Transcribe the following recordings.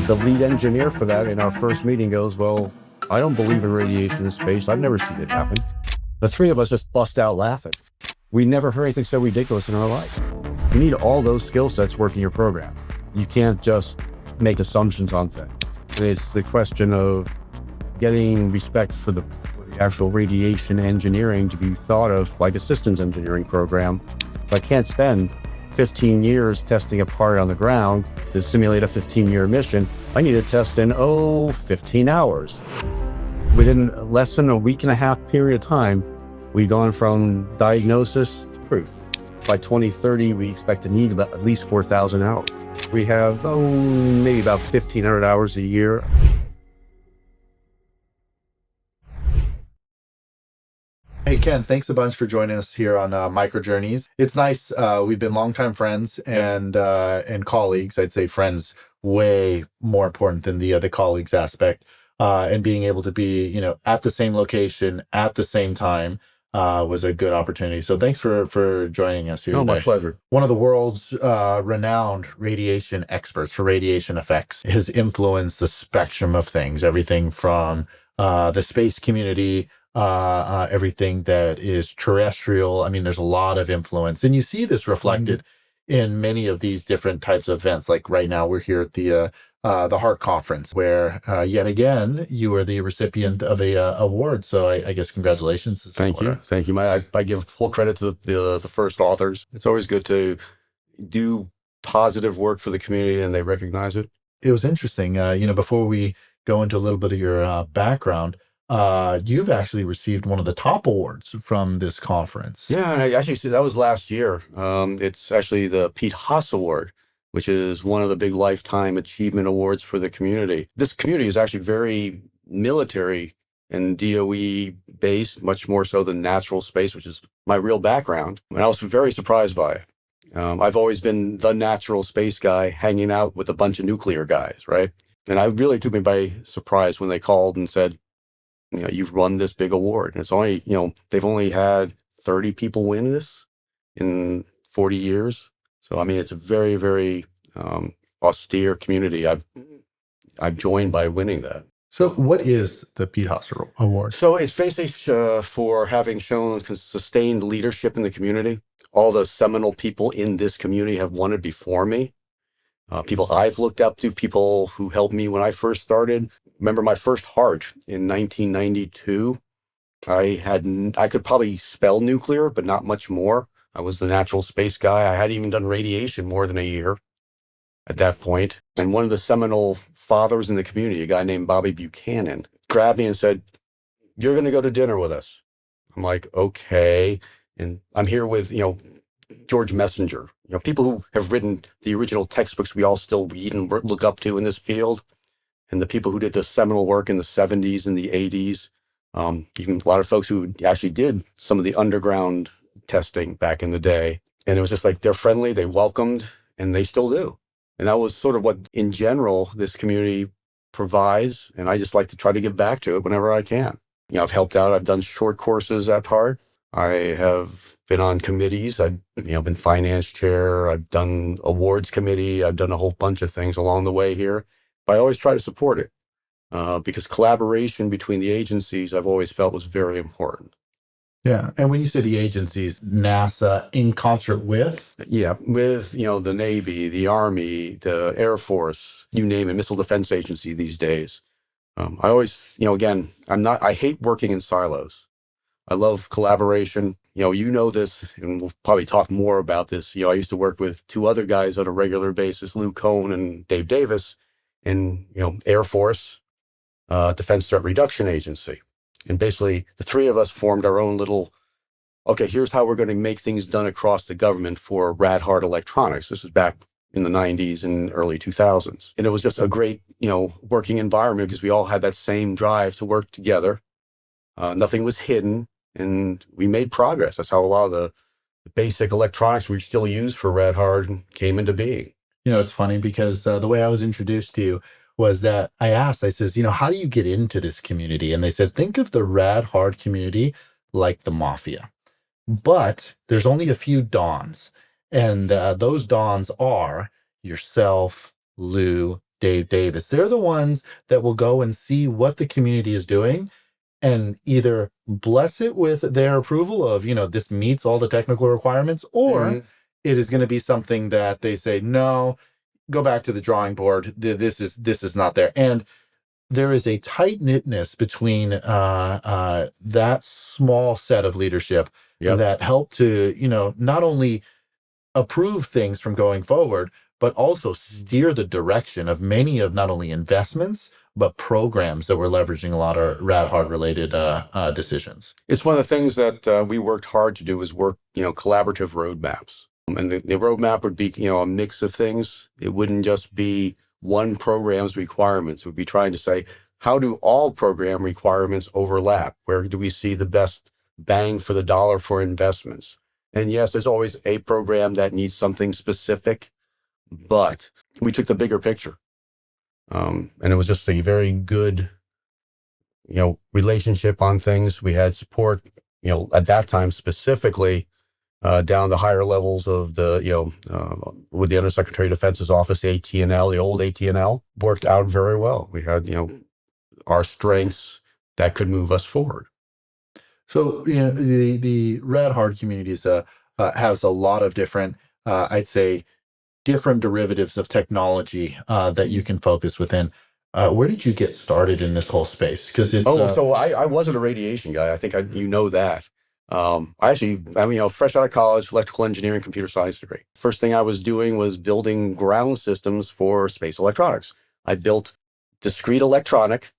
the lead engineer for that in our first meeting goes, well, I don't believe in radiation in space. I've never seen it happen. The three of us just bust out laughing. We never heard anything so ridiculous in our life. You need all those skill sets working your program. You can't just make assumptions on things. And it's the question of getting respect for the actual radiation engineering to be thought of like a systems engineering program. If I can't spend 15 years testing a part on the ground to simulate a 15-year mission, I need to test in, 15 hours. Within less than a week and a half period of time, we've gone from diagnosis to proof. By 2030, we expect to need about at least 4,000 hours. We have, maybe about 1,500 hours a year. Hey, Ken, thanks a bunch for joining us here on Micro Journeys. It's nice. We've been longtime friends and colleagues. I'd say friends way more important than the colleagues aspect. And being able to be, at the same location at the same time was a good opportunity. So thanks for joining us here today. My pleasure. One of the world's renowned radiation experts for radiation effects has influenced the spectrum of things, everything from the space community, everything that is terrestrial. I mean, there's a lot of influence, and you see this reflected in many of these different types of events. Like right now, we're here at the Heart Conference, where yet again you were the recipient of a award. So I guess congratulations. Thank you. I give full credit to the first authors. It's always good to do positive work for the community, and they recognize it. It was interesting. Before we go into a little bit of your background, you've actually received one of the top awards from this conference. Yeah, and I actually see that was last year. It's actually the Pete Haas Award, which is one of the big lifetime achievement awards for the community. This community is actually very military and DOE based, much more so than natural space, which is my real background. And I was very surprised by it. I've always been the natural space guy hanging out with a bunch of nuclear guys, right? And it really took me by surprise when they called and said, you've won this big award. And it's only, they've only had 30 people win this in 40 years. So, I mean, it's a very, very austere community I've joined by winning that. So what is the Pete Haas Award? So it's basically for having shown sustained leadership in the community. All the seminal people in this community have won it before me. People I've looked up to, people who helped me when I first started. Remember my first heart in 1992? I could probably spell nuclear, but not much more. I was the natural space guy. I hadn't even done radiation more than a year at that point. And one of the seminal fathers in the community, a guy named Bobby Buchanan, grabbed me and said, "You're going to go to dinner with us." I'm like, okay. And I'm here with, George Messenger, people who have written the original textbooks we all still read and look up to in this field, and the people who did the seminal work in the 70s and the 80s, even a lot of folks who actually did some of the underground testing back in the day. And it was just like, they're friendly, they welcomed, and they still do. And that was sort of what, in general, this community provides. And I just like to try to give back to it whenever I can. I've helped out. I've done short courses at HARD. I have been on committees. I've been finance chair. I've done awards committee. I've done a whole bunch of things along the way here. But I always try to support it because collaboration between the agencies I've always felt was very important. Yeah. And when you say the agencies, NASA in concert with? Yeah, with, the Navy, the Army, the Air Force, you name it, Missile Defense Agency these days. I always, again, I hate working in silos. I love collaboration. You know this, and we'll probably talk more about this. I used to work with two other guys on a regular basis, Lou Cohn and Dave Davis, in, Air Force, Defense Threat Reduction Agency. And basically, the three of us formed our own little, okay, here's how we're going to make things done across the government for RAD-HARD electronics. This is back in the 90s and early 2000s. And it was just a great, working environment because we all had that same drive to work together. Nothing was hidden, and we made progress. That's how a lot of the basic electronics we still use for RAD-HARD came into being. It's funny because the way I was introduced to you was that I says, how do you get into this community? And they said, think of the RAD-HARD community like the mafia. But there's only a few dons. And those dons are yourself, Lou, Dave Davis. They're the ones that will go and see what the community is doing and either bless it with their approval of, this meets all the technical requirements, or Mhm. it is going to be something that they say, no, go back to the drawing board. This is not there. And there is a tight knitness between that small set of leadership Yep. that help to, not only approve things from going forward, but also steer the direction of many of not only investments, but programs that we're leveraging a lot of RAD-HARD related decisions. It's one of the things that we worked hard to do is work, collaborative roadmaps. And the roadmap would be, a mix of things. It wouldn't just be one program's requirements. It would be trying to say, how do all program requirements overlap? Where do we see the best bang for the dollar for investments? And yes, there's always a program that needs something specific, but we took the bigger picture. And it was just a very good, relationship on things. We had support, at that time specifically, down the higher levels of the, with the Undersecretary of Defense's office, the AT&L, the old AT&L, worked out very well. We had, our strengths that could move us forward. So, the RAD-HARD communities has a lot of different, I'd say, different derivatives of technology that you can focus within. Where did you get started in this whole space? Because it's So I wasn't a radiation guy. I think you know that. I'm fresh out of college, electrical engineering, computer science degree. First thing I was doing was building ground systems for space electronics. I built discrete electronic,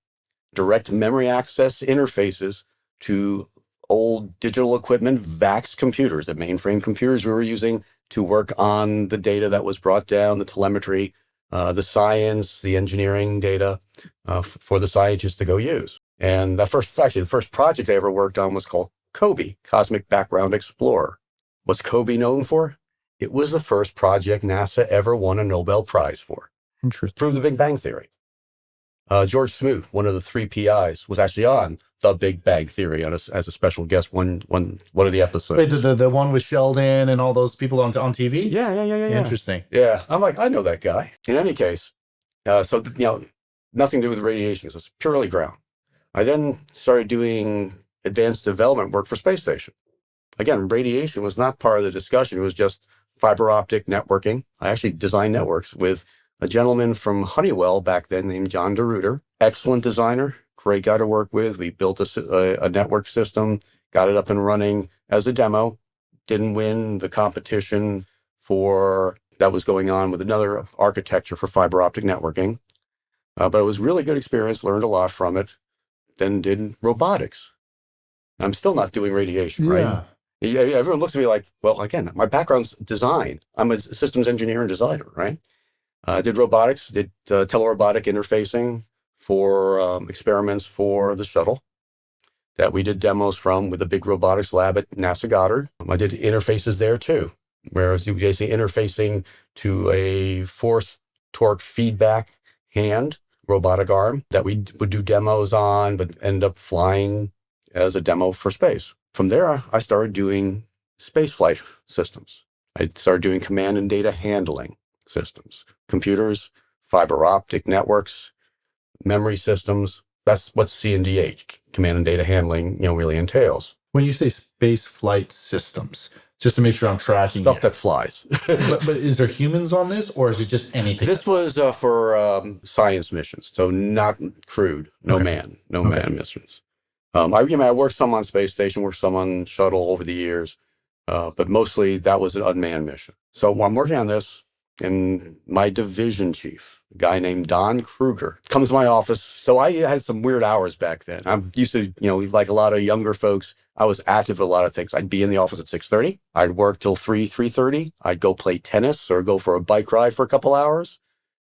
direct memory access interfaces to old digital equipment, VAX computers, the mainframe computers we were using to work on the data that was brought down, the telemetry, the science, the engineering data for the scientists to go use. And the first project I ever worked on was called COBE, Cosmic Background Explorer. What's COBE known for? It was the first project NASA ever won a Nobel Prize for. interesting. Prove the Big Bang Theory. George Smoot, one of the three PIs, was actually on The Big Bang Theory as a special guest one of the episodes. Wait, the one with Sheldon and all those people on TV? Yeah. Interesting. Yeah, I'm like, I know that guy. In any case, nothing to do with radiation. It was purely ground. I then started doing advanced development work for space station. Again, radiation was not part of the discussion. It was just fiber optic networking. I actually designed networks with a gentleman from Honeywell back then named John DeRuiter. Excellent designer, great guy to work with. We built a network system, got it up and running as a demo. Didn't win the competition that was going on with another architecture for fiber optic networking. But it was really good experience, learned a lot from it. Then did robotics. I'm still not doing radiation, right? Yeah, everyone looks at me like, well, again, my background's design. I'm a systems engineer and designer, right? Did robotics, did telerobotic interfacing for experiments for the shuttle that we did demos from with a big robotics lab at NASA Goddard. I did interfaces there too, where you basically interfacing to a force torque feedback hand robotic arm that we would do demos on, but end up flying as a demo for space. From there, I started doing spaceflight systems. I started doing command and data handling systems, computers, fiber optic networks, memory systems. That's what C&DH, command and data handling, really entails. When you say space flight systems, just to make sure I'm tracking Stuff that flies. but is there humans on this, or is it just anything? This was for science missions, so not crewed, no man missions. I worked some on space station, worked some on shuttle over the years, but mostly that was an unmanned mission. So while I'm working on this, and my division chief, a guy named Don Kruger, comes to my office. So I had some weird hours back then. I'm used to, like a lot of younger folks, I was active at a lot of things. I'd be in the office at 6:30. I'd work till 3:30. I'd go play tennis or go for a bike ride for a couple hours.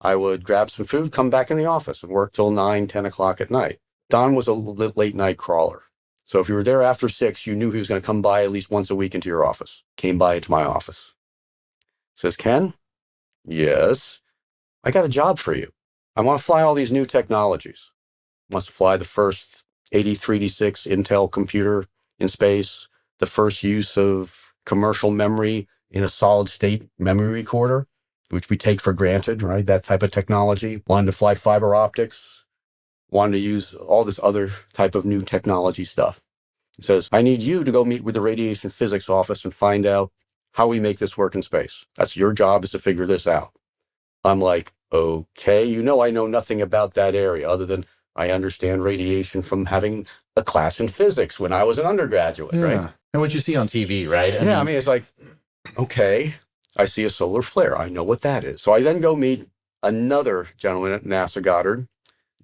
I would grab some food, come back in the office and work till 9, 10 o'clock at night. Don was a late night crawler. So if you were there after 6, you knew he was going to come by at least once a week into your office. Came by into my office. Says, Ken, yes, I got a job for you. I want to fly all these new technologies. Wants to fly the first 8386 Intel computer in space, the first use of commercial memory in a solid state memory recorder. which we take for granted, right? That type of technology. Wanted to fly fiber optics, wanted to use all this other type of new technology stuff. He says, I need you to go meet with the radiation physics office and find out how we make this work in space. That's your job, is to figure this out. I'm like, okay, I know nothing about that area other than I understand radiation from having a class in physics when I was an undergraduate, right? And what you see on TV, right? I mean, it's like, okay, I see a solar flare. I know what that is. So I then go meet another gentleman at NASA Goddard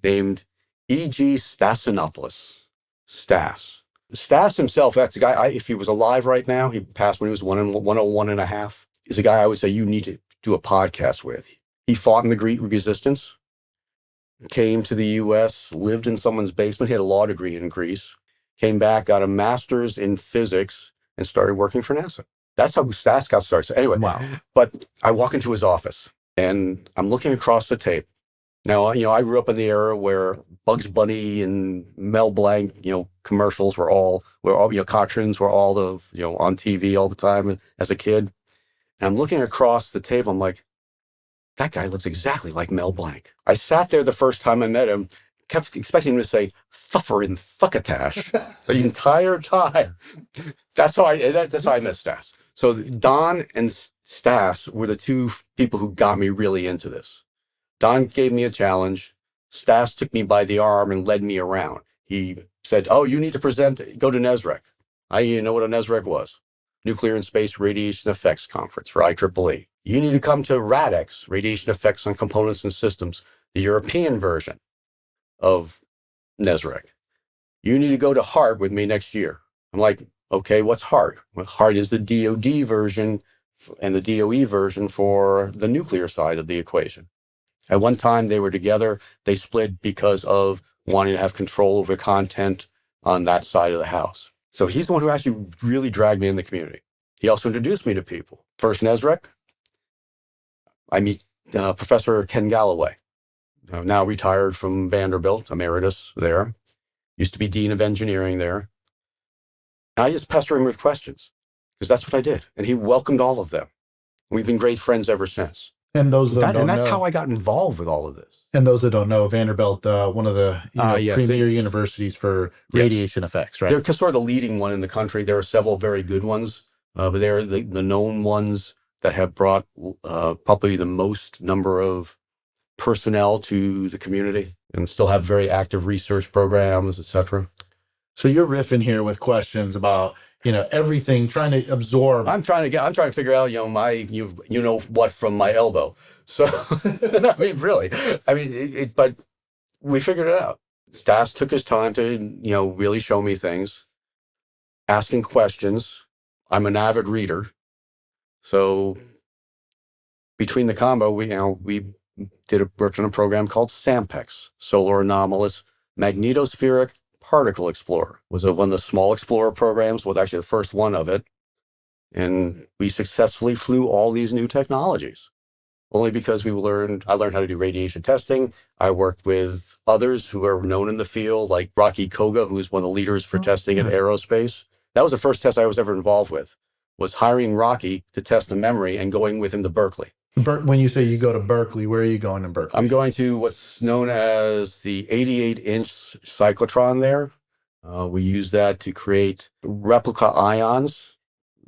named E.G. Stasinopoulos. Stas himself, that's a guy, if he was alive right now, he passed when he was 101 and a half, is a guy I would say you need to do a podcast with. He fought in the Greek resistance, came to the U.S., lived in someone's basement. He had a law degree in Greece, came back, got a master's in physics, and started working for NASA. That's how Stas got started. So anyway, wow. But I walk into his office, and I'm looking across the tape. Now, I grew up in the era where Bugs Bunny and Mel Blanc, commercials were all, Cochrane's were all on TV all the time as a kid. And I'm looking across the table. I'm like, that guy looks exactly like Mel Blanc. I sat there the first time I met him, kept expecting him to say "fuffer" and "fuckatash" the entire time. That's how I met Stas. So Don and Stas were the two people who got me really into this. Don gave me a challenge. Stas took me by the arm and led me around. He said, oh, you need to go to NESREC. I didn't know what a NESREC was. Nuclear and Space Radiation Effects Conference for IEEE. You need to come to RAD-X, Radiation Effects on Components and Systems, the European version of NESREC. You need to go to HARD with me next year. I'm like, okay, what's HARD? Well, HARD is the DOD version and the DOE version for the nuclear side of the equation. At one time, they were together. They split because of wanting to have control over content on that side of the house. So he's the one who actually really dragged me in the community. He also introduced me to people. First NESREC, I meet Professor Ken Galloway, now retired from Vanderbilt, emeritus there. Used to be Dean of Engineering there. And I just pester him with questions because that's what I did. And he welcomed all of them. We've been great friends ever since. And those that don't know, that's how I got involved with all of this. And those that don't know, Vanderbilt, one of the premier universities for radiation effects, right? They're sort of the leading one in the country. There are several very good ones, but they're the known ones that have brought probably the most number of personnel to the community and still have very active research programs, et cetera. So you're riffing here with questions about everything, trying to absorb. I'm trying to figure out what from my elbow. So I mean, really, but we figured it out. Stas took his time to really show me things, asking questions. I'm an avid reader, so between the combo, we worked on a program called SAMPEX, Solar Anomalous Magnetospheric Particle Explorer. Was one of the small Explorer programs, was actually the first one of it. And we successfully flew all these new technologies. Only because I learned how to do radiation testing. I worked with others who are known in the field, like Rocky Koga, who is one of the leaders for testing in aerospace. That was the first test I was ever involved with, was hiring Rocky to test a memory and going with him to Berkeley. When you say you go to Berkeley, where are you going in Berkeley? I'm going to what's known as the 88-inch cyclotron there. We use that to create replica ions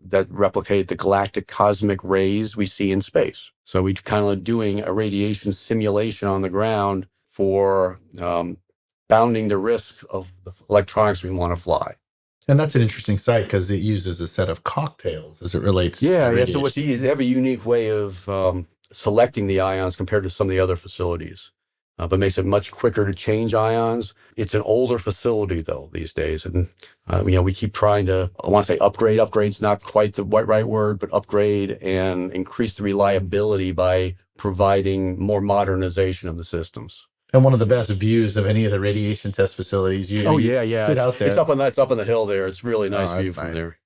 that replicate the galactic cosmic rays we see in space. So we're kind of doing a radiation simulation on the ground for bounding the risk of the electronics we want to fly. And that's an interesting site because it uses a set of cocktails as it relates to radiation. So they have a unique way of selecting the ions compared to some of the other facilities, but makes it much quicker to change ions. It's an older facility, though, these days. And, we keep trying to, I want to say upgrade. Upgrade's not quite the right word, but upgrade and increase the reliability by providing more modernization of the systems. And one of the best views of any of the radiation test facilities. You sit out there. It's up on the hill there. It's really nice view from there.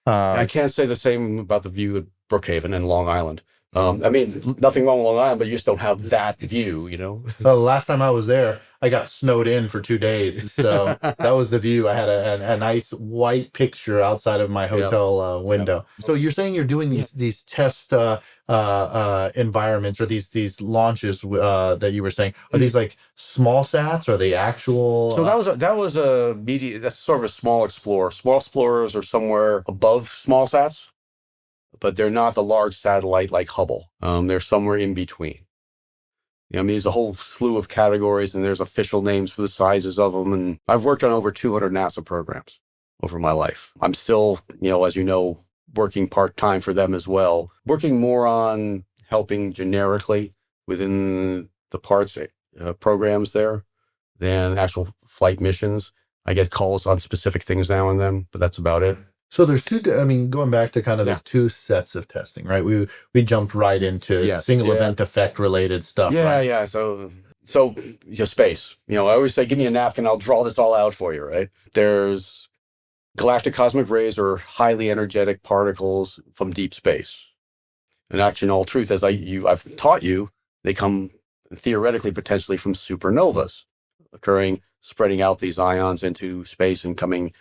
I can't say the same about the view at Brookhaven and Long Island, I mean, nothing wrong with Long Island, but you just don't have that view, you know? Well, the last time I was there, I got snowed in for 2 days. So that was the view. I had a nice white picture outside of my Yep. hotel Yep. window. So you're saying you're doing these test environments or these launches that you were saying. Are these like small sats? Or are they actual? So that was a that's sort of a small explorer. Small explorers are somewhere above small sats, but they're not the large satellite like Hubble. They're somewhere in between. I mean, there's a whole slew of categories, and there's official names for the sizes of them. And I've worked on over 200 NASA programs over my life. I'm still, as you know, working part-time for them as well, working more on helping generically within the parts programs there than actual flight missions. I get calls on specific things now and then, but that's about it. So there's two. I mean, going back to kind of the two sets of testing, right? We jumped right into single event effect related stuff. Yeah, right? yeah. So space. I always say, give me a napkin, I'll draw this all out for you. Right? There's galactic cosmic rays, or highly energetic particles from deep space. And actually, in all truth, as I've taught you, they come theoretically potentially from supernovas, spreading out these ions into space and coming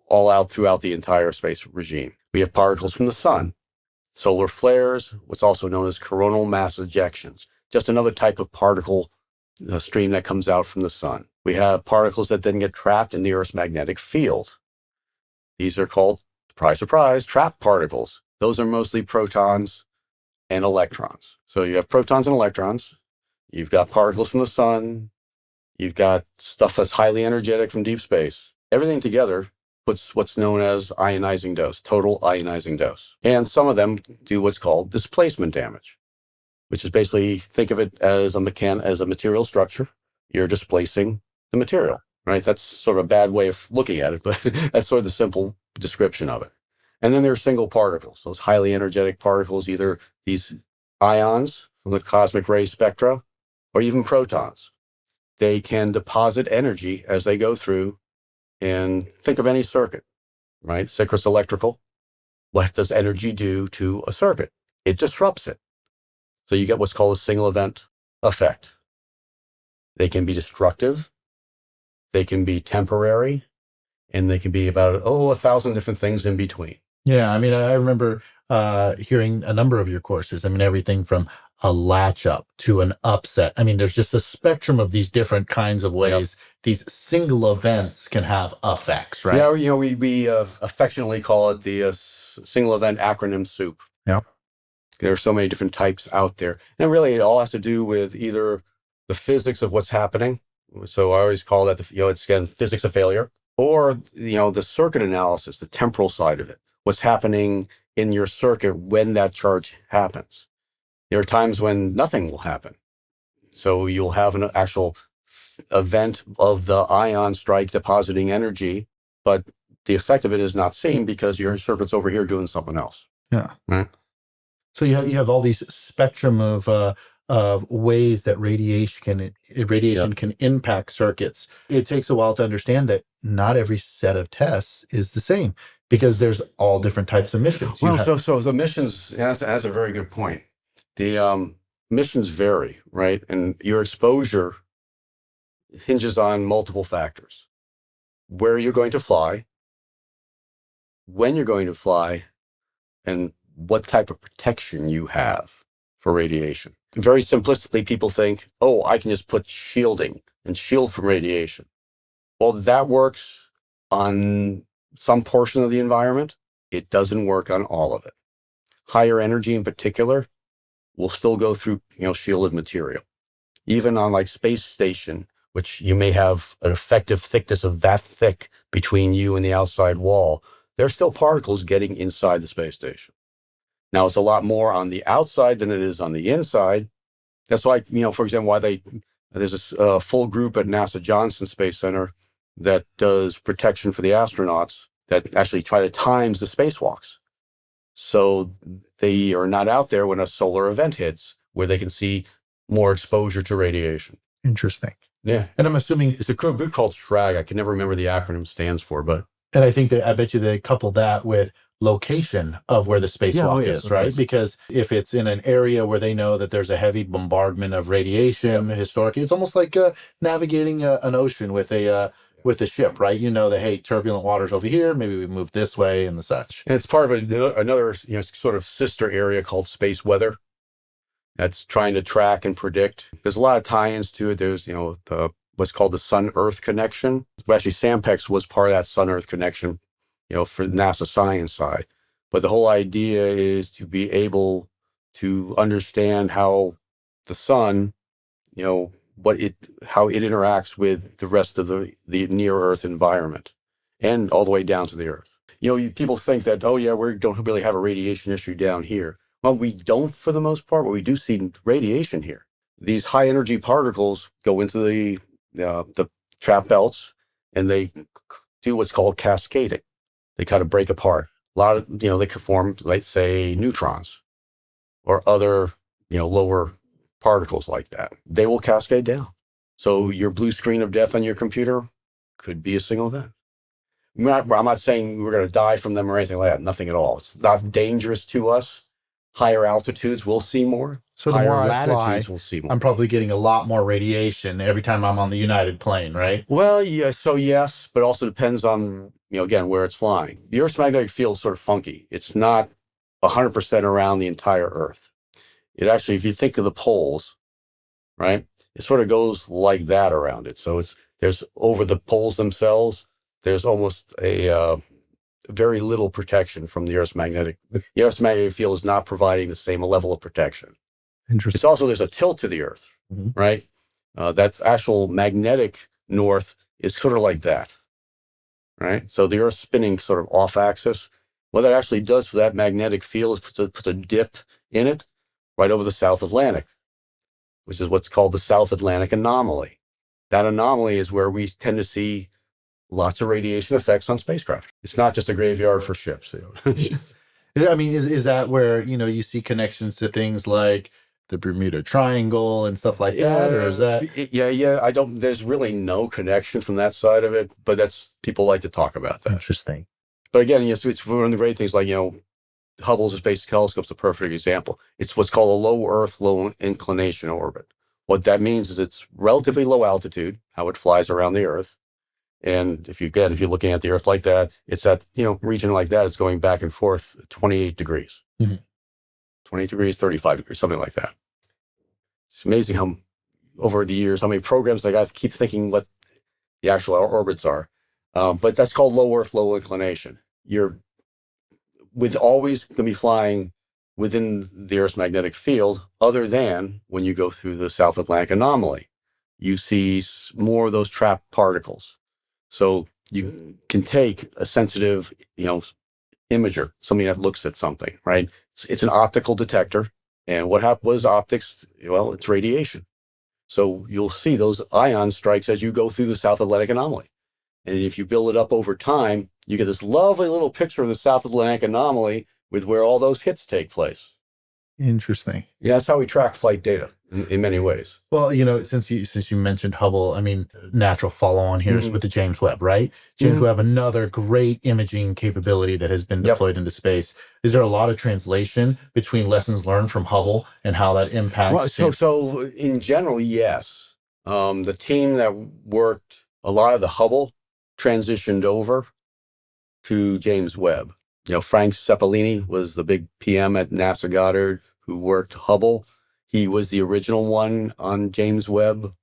all out throughout the entire space regime. We have particles from the sun, solar flares, what's also known as coronal mass ejections, just another type of particle stream that comes out from the sun. We have particles that then get trapped in the Earth's magnetic field. These are called, surprise, surprise, trapped particles. Those are mostly protons and electrons. So you have protons and electrons. You've got particles from the sun. You've got stuff that's highly energetic from deep space. Everything together puts what's known as ionizing dose, total ionizing dose. And some of them do what's called displacement damage, which is basically, think of it as a material structure. You're displacing the material, right? That's sort of a bad way of looking at it, but that's sort of the simple description of it. And then there are single particles, those highly energetic particles, either these ions from the cosmic ray spectra or even protons. They can deposit energy as they go through. And think of any circuit, right? Circuit's electrical. What does energy do to a circuit? It disrupts it. So you get what's called a single event effect. They can be destructive. They can be temporary. And they can be about, 1,000 different things in between. Yeah, I mean, I remember hearing a number of your courses. I mean, everything from a latch up to an upset. I mean, there's just a spectrum of these different kinds of ways these single events can have effects, right? Yeah, we affectionately call it the single event acronym soup. Yeah. There are so many different types out there. And really, it all has to do with either the physics of what's happening. So I always call that, it's again, physics of failure, or, the circuit analysis, the temporal side of it. What's happening in your circuit when that charge happens. There are times when nothing will happen. So you'll have an actual event of the ion strike depositing energy, but the effect of it is not seen because your circuit's over here doing something else. Yeah. Right? So you have all these spectrum of ways that radiation can impact circuits. It takes a while to understand that not every set of tests is the same because there's all different types of missions. Well, so the missions, that's a very good point. The missions vary, right? And your exposure hinges on multiple factors. Where you're going to fly, when you're going to fly, and what type of protection you have for radiation. Very simplistically, people think, I can just put shielding and shield from radiation. Well, that works on some portion of the environment. It doesn't work on all of it. Higher energy in particular will still go through, shielded material. Even on like space station, which you may have an effective thickness of that thick between you and the outside wall, there's still particles getting inside the space station. Now, it's a lot more on the outside than it is on the inside. That's like, for example, there's a full group at NASA Johnson Space Center that does protection for the astronauts that actually try to times the spacewalks. So they are not out there when a solar event hits where they can see more exposure to radiation. Interesting. Yeah. And I'm assuming it's a group called SHRAG. I can never remember the acronym stands for, but. And I think that I bet you they couple that with location of where the spacewalk is, right? Because if it's in an area where they know that there's a heavy bombardment of radiation, historically, it's almost like navigating an ocean with a ship, right? You know that, hey, turbulent waters over here, maybe we move this way and the such. And it's part of another, sort of sister area called space weather. That's trying to track and predict. There's a lot of tie-ins to it. There's, what's called the Sun-Earth connection. Well, actually, SAMPEX was part of that Sun-Earth connection, for the NASA science side. But the whole idea is to be able to understand how the sun, how it interacts with the rest of the near-Earth environment, and all the way down to the Earth. People think that, oh yeah, we don't really have a radiation issue down here. Well, we don't for the most part, but we do see radiation here. These high energy particles go into the trap belts, and they do what's called cascading. They kind of break apart. A lot of, they could form, let's say, neutrons or other, lower particles like that. They will cascade down. So your blue screen of death on your computer could be a single event. I'm not saying we're going to die from them or anything like that. Nothing at all. It's not dangerous to us. Higher altitudes, we'll see more. So the more higher I fly, we'll see more. I'm probably getting a lot more radiation every time I'm on the United plane, right? Well, yeah, so yes, but also depends on, again, where it's flying. The Earth's magnetic field is sort of funky. It's not 100% around the entire Earth. It actually, if you think of the poles, right, it sort of goes like that around it. So there's over the poles themselves, there's almost a very little protection from the Earth's magnetic. The Earth's magnetic field is not providing the same level of protection. Interesting. It's also, there's a tilt to the Earth, right? That actual magnetic north is sort of like that, right? So the Earth's spinning sort of off axis. What that actually does for that magnetic field is puts a dip in it right over the South Atlantic, which is what's called the South Atlantic anomaly. That anomaly is where we tend to see lots of radiation effects on spacecraft. It's not just a graveyard for ships. I mean, is that where, you see connections to things like the Bermuda Triangle and stuff like that? Or is that? Yeah. There's really no connection from that side of it, but people like to talk about that. Interesting. But again, it's one of the great things, like, Hubble Space Telescope is a perfect example. It's what's called a low Earth, low inclination orbit. What that means is it's relatively low altitude, how it flies around the Earth. And if you're looking at the Earth like that, it's at, region like that, it's going back and forth 28 degrees. 28 degrees, 35 degrees, something like that. It's amazing how, over the years, how many programs I keep thinking what the actual orbits are. But that's called low Earth, low inclination. You're always going to be flying within the Earth's magnetic field, other than when you go through the South Atlantic anomaly. You see more of those trapped particles. So you can take a sensitive, imager, something that looks at something, right? It's an optical detector. And what is optics? Well, it's radiation. So you'll see those ion strikes as you go through the South Atlantic anomaly. And if you build it up over time, you get this lovely little picture of the South Atlantic anomaly with where all those hits take place. Interesting. Yeah, that's how we track flight data in many ways. Well, since you mentioned Hubble, I mean, natural follow-on here is with the James Webb, right? James Webb, another great imaging capability that has been deployed into space. Is there a lot of translation between lessons learned from Hubble and how that impacts? So in general, yes. The team that worked a lot of the Hubble transitioned over to James Webb. Frank Seppellini was the big PM at NASA Goddard who worked Hubble. He was the original one on James Webb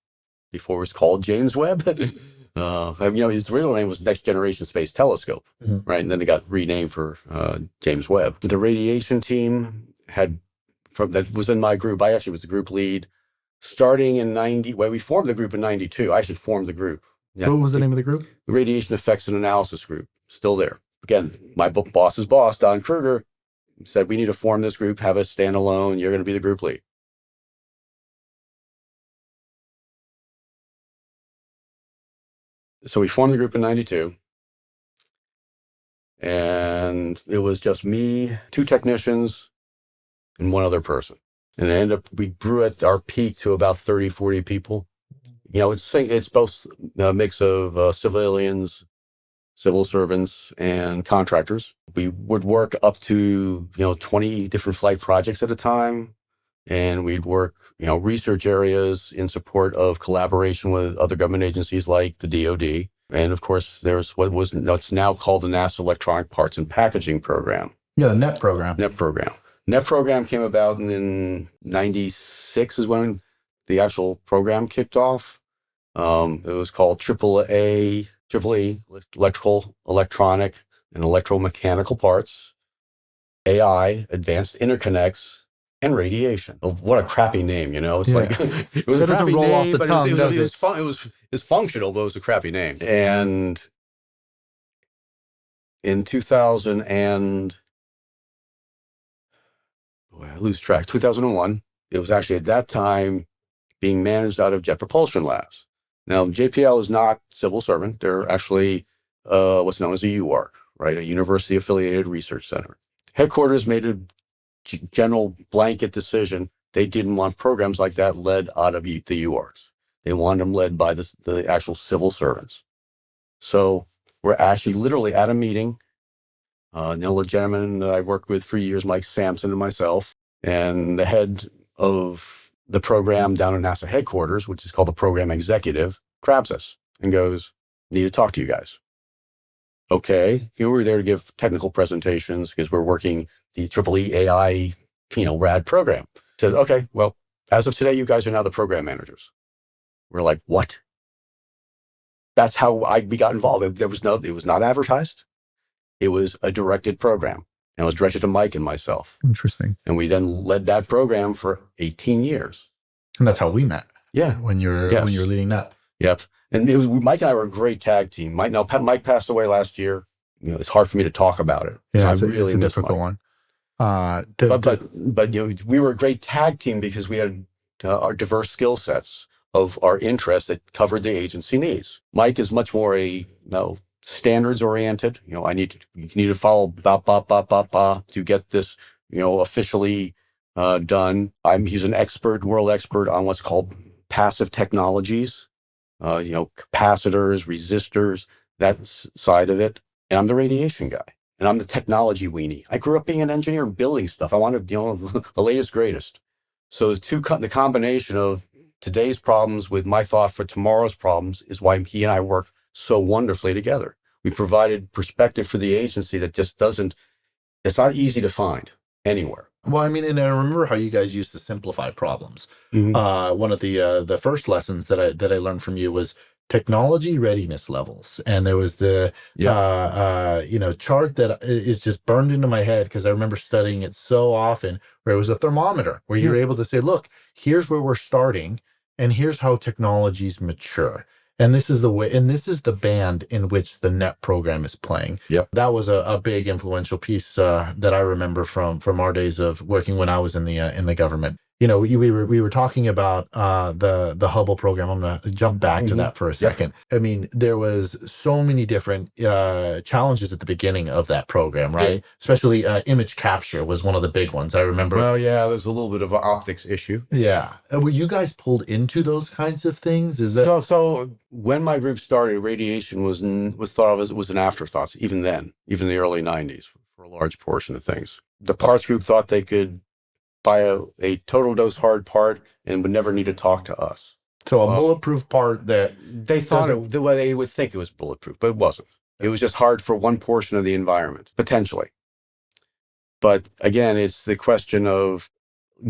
before it was called James Webb. His original name was Next Generation Space Telescope, right? And then it got renamed for James Webb. The radiation team that was in my group. I actually was the group lead starting in 90. Well, we formed the group in 92. I actually formed the group. Yeah. What was the name of the group? The Radiation Effects and Analysis Group. Still there. Again, my boss's boss, Don Kruger, said, we need to form this group, have it stand alone. You're going to be the group lead. So we formed the group in 92. And it was just me, 2 technicians, and 1 other person. And we grew at our peak to about 30, 40 people. It's both a mix of civilians civil servants and contractors. We would work up to, 20 different flight projects at a time. And we'd work, research areas in support of collaboration with other government agencies like the DoD. And of course, there's what's now called the NASA Electronic Parts and Packaging Program. Yeah, the NET program. NET program came about in 96 is when the actual program kicked off. It was called AAA, Electrical, Electronic, and Electromechanical Parts, AI, Advanced Interconnects, and Radiation. Oh, what a crappy name, It's like it was So a crappy roll off name, the but tongue, it was functional, but it was a crappy name. And in 2000 and I lose track, 2001, it was actually at that time being managed out of Jet Propulsion Labs. Now, JPL is not civil servant. They're actually what's known as a UARC, right? A university-affiliated research center. Headquarters made a general blanket decision. They didn't want programs like that led out of the UARCs. They wanted them led by the actual civil servants. So we're actually literally at a meeting. A gentleman that I worked with for years, Mike Sampson and myself, and the head of the program down at NASA headquarters, which is called the program executive, grabs us and goes, "Need to talk to you guys." Okay, we're there to give technical presentations because we're working the EEE AI, RAD program. Says, okay, well, as of today, you guys are now the program managers. We're like, what? That's how we got involved. It was not advertised. It was a directed program, and it was directed to Mike and myself. Interesting. And we then led that program for 18 years. And that's how we met. Yeah. When you're leading that. Yep. And it was Mike and I were a great tag team. Mike passed away last year. It's hard for me to talk about it. Yeah, it's a difficult one. But we were a great tag team because we had our diverse skill sets of our interests that covered the agency needs. Mike is much more standards oriented. You need to follow to get this, officially done. He's an world expert on what's called passive technologies, capacitors, resistors, that side of it. And I'm the radiation guy, and I'm the technology weenie. I grew up being an engineer and building stuff. I wanted, the latest, greatest. So the combination of today's problems with my thought for tomorrow's problems is why he and I work so wonderfully together. We provided perspective for the agency that just it's not easy to find anywhere. Well, I mean, and I remember how you guys used to simplify problems. Mm-hmm. One of the first lessons that I learned from you was technology readiness levels, and there was the chart that is just burned into my head because I remember studying it so often, where it was a thermometer where you were able to say, look, here's where we're starting, and here's how technologies mature. And this is the way, and this is the band in which the NET program is playing. Yep. That was a big influential piece that I remember from our days of working when I was in the government. We were talking about the Hubble program. I'm going to jump back to that for a second. Yep. I mean, there was so many different challenges at the beginning of that program, right? Yeah. Especially image capture was one of the big ones. I remember. Well, yeah, there's a little bit of an optics issue. Yeah. Were you guys pulled into those kinds of things? Is that so? When my group started, radiation was thought of as an afterthought. Even then, even in the early 90s, for a large portion of things, the parts group thought they could buy a total dose hard part and would never need to talk to us. So a bulletproof part that they thought the way they would think it was bulletproof, but it wasn't. It was just hard for one portion of the environment, potentially. But again, it's the question of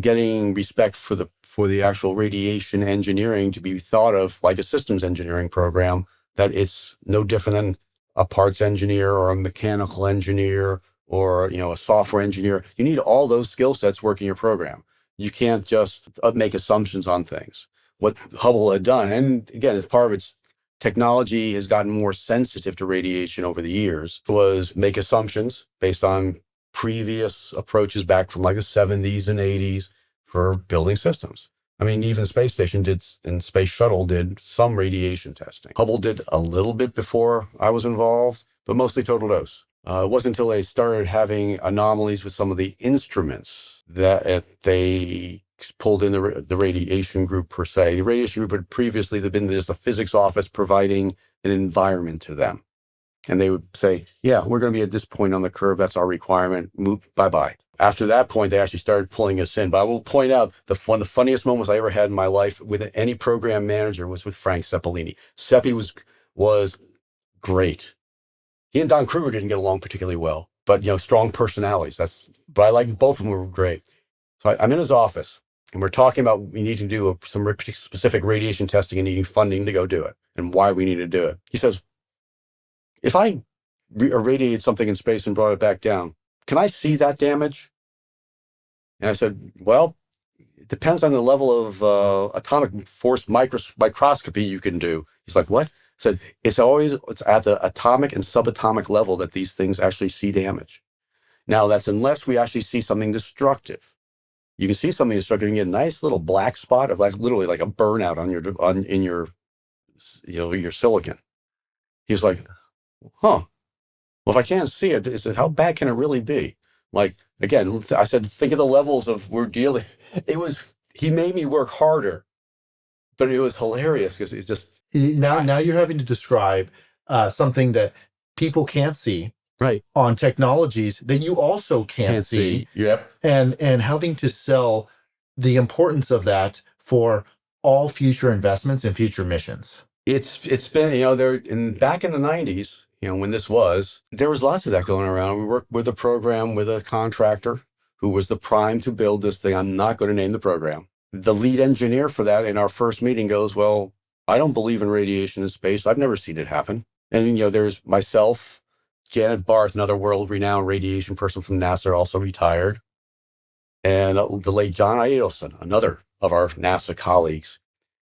getting respect for the actual radiation engineering to be thought of like a systems engineering program, that it's no different than a parts engineer or a mechanical engineer or a software engineer. You need all those skill sets working your program. You can't just make assumptions on things. What Hubble had done, and again, as part of its technology has gotten more sensitive to radiation over the years, was make assumptions based on previous approaches back from like the 70s and 80s for building systems. I mean, even the space station and space shuttle did some radiation testing. Hubble did a little bit before I was involved, but mostly total dose. It wasn't until they started having anomalies with some of the instruments that they pulled in the radiation group per se. The radiation group had previously been just a physics office providing an environment to them. And they would say, yeah, we're going to be at this point on the curve. That's our requirement. Move, bye-bye. After that point, they actually started pulling us in. But I will point out one of the funniest moments I ever had in my life with any program manager was with Frank Seppellini. Seppi was great. He and Don Kruger didn't get along particularly well, but strong personalities. But I like both of them were great. So I'm in his office and we're talking about we need to do some specific radiation testing and needing funding to go do it and why we need to do it. He says, if I irradiated something in space and brought it back down, can I see that damage? And I said, well, it depends on the level of atomic force microscopy you can do. He's like, what? I said, it's at the atomic and subatomic level that these things actually see damage. Now, that's unless we actually see something destructive. You can see something destructive and get a nice little black spot of literally like a burnout in your silicon. He was like, huh. Well, if I can't see it, I said, how bad can it really be? Like, again, I said, think of the levels of we're dealing. He made me work harder, but it was hilarious because it's just. Now you're having to describe something that people can't see. Right. On technologies that you also can't see. Yep. And having to sell the importance of that for all future investments and future missions. It's been, back in the 90s, when there was lots of that going around. We worked with a program with a contractor who was the prime to build this thing. I'm not going to name the program. The lead engineer for that in our first meeting goes, well, I don't believe in radiation in space. I've never seen it happen. And, there's myself, Janet Barth, another world-renowned radiation person from NASA, also retired. And the late John Adelson, another of our NASA colleagues.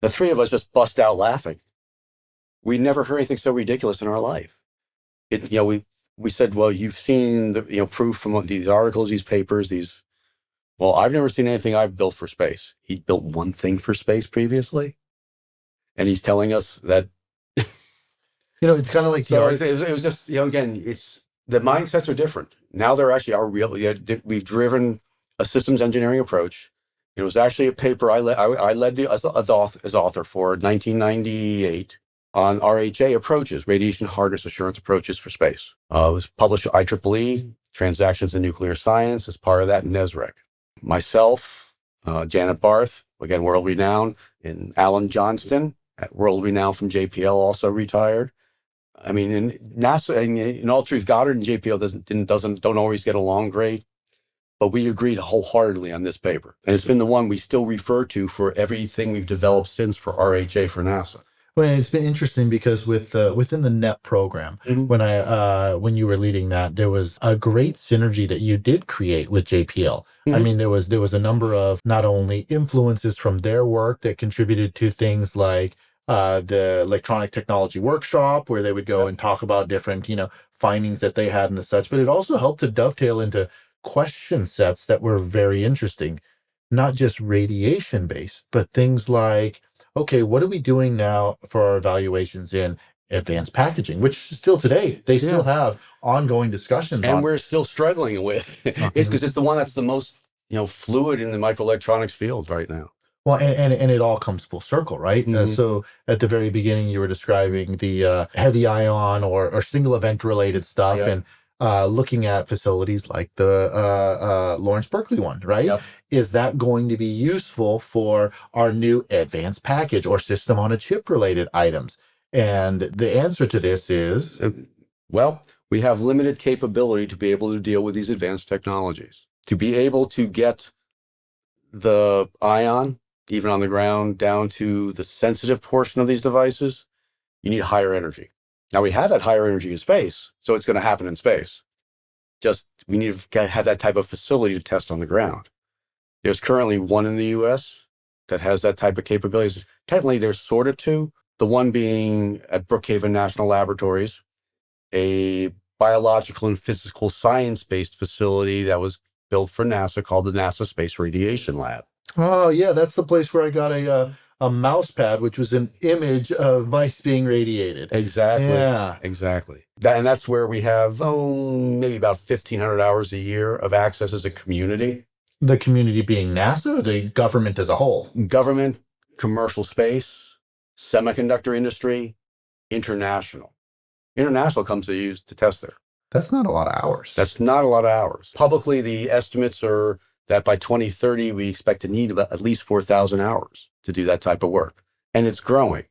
The three of us just bust out laughing. We never heard anything so ridiculous in our life. We said, well, you've seen the proof from these articles, these papers, well, I've never seen anything I've built for space. He built one thing for space previously. And he's telling us that. It's kind of like it was just, again, it's the mindsets are different. Now there actually are we've driven a systems engineering approach. It was actually a paper I led as author for 1998 on RHA approaches, radiation hardness assurance approaches for space. It was published with IEEE, Transactions in Nuclear Science, as part of that NESREC. Myself, Janet Barth, again, world renowned, and Alan Johnston, world renowned from JPL, also retired. I mean, in NASA, in all truth, Goddard and JPL don't always get along great, but we agreed wholeheartedly on this paper. And it's been the one we still refer to for everything we've developed since for RHA for NASA. Well, it's been interesting because within the NET program, when you were leading that, there was a great synergy that you did create with JPL. I mean, there was a number of not only influences from their work that contributed to things like the electronic technology workshop, where they would go and talk about different findings that they had and the such, but it also helped to dovetail into question sets that were very interesting, not just radiation based, but things like, okay, what are we doing now for our evaluations in advanced packaging, which still today, they still have ongoing discussions and on. We're still struggling with. It's because it's the one that's the most, fluid in the microelectronics field right now. Well, and it all comes full circle, right? So at the very beginning, you were describing the heavy ion or single event related stuff, and looking at facilities like the Lawrence Berkeley one, right? Yep. Is that going to be useful for our new advanced package or system on a chip related items? And the answer to this is, well, we have limited capability to be able to deal with these advanced technologies. To be able to get the ion, even on the ground, down to the sensitive portion of these devices, you need higher energy. Now, we have that higher energy in space, so it's going to happen in space. Just we need to have that type of facility to test on the ground. There's currently one in the U.S. that has that type of capabilities. Technically, there's sort of two. The one being at Brookhaven National Laboratories, a biological and physical science-based facility that was built for NASA called the NASA Space Radiation Lab. Oh, yeah, that's the place where I got a mouse pad, which was an image of mice being radiated. Exactly. Yeah. Exactly. And that's where we have, maybe about 1,500 hours a year of access as a community. The community being NASA or the government as a whole? Government, commercial space, semiconductor industry, international. International comes to use to test there. That's not a lot of hours. That's not a lot of hours. Publicly, the estimates are that by 2030, we expect to need about at least 4,000 hours to do that type of work. And it's growing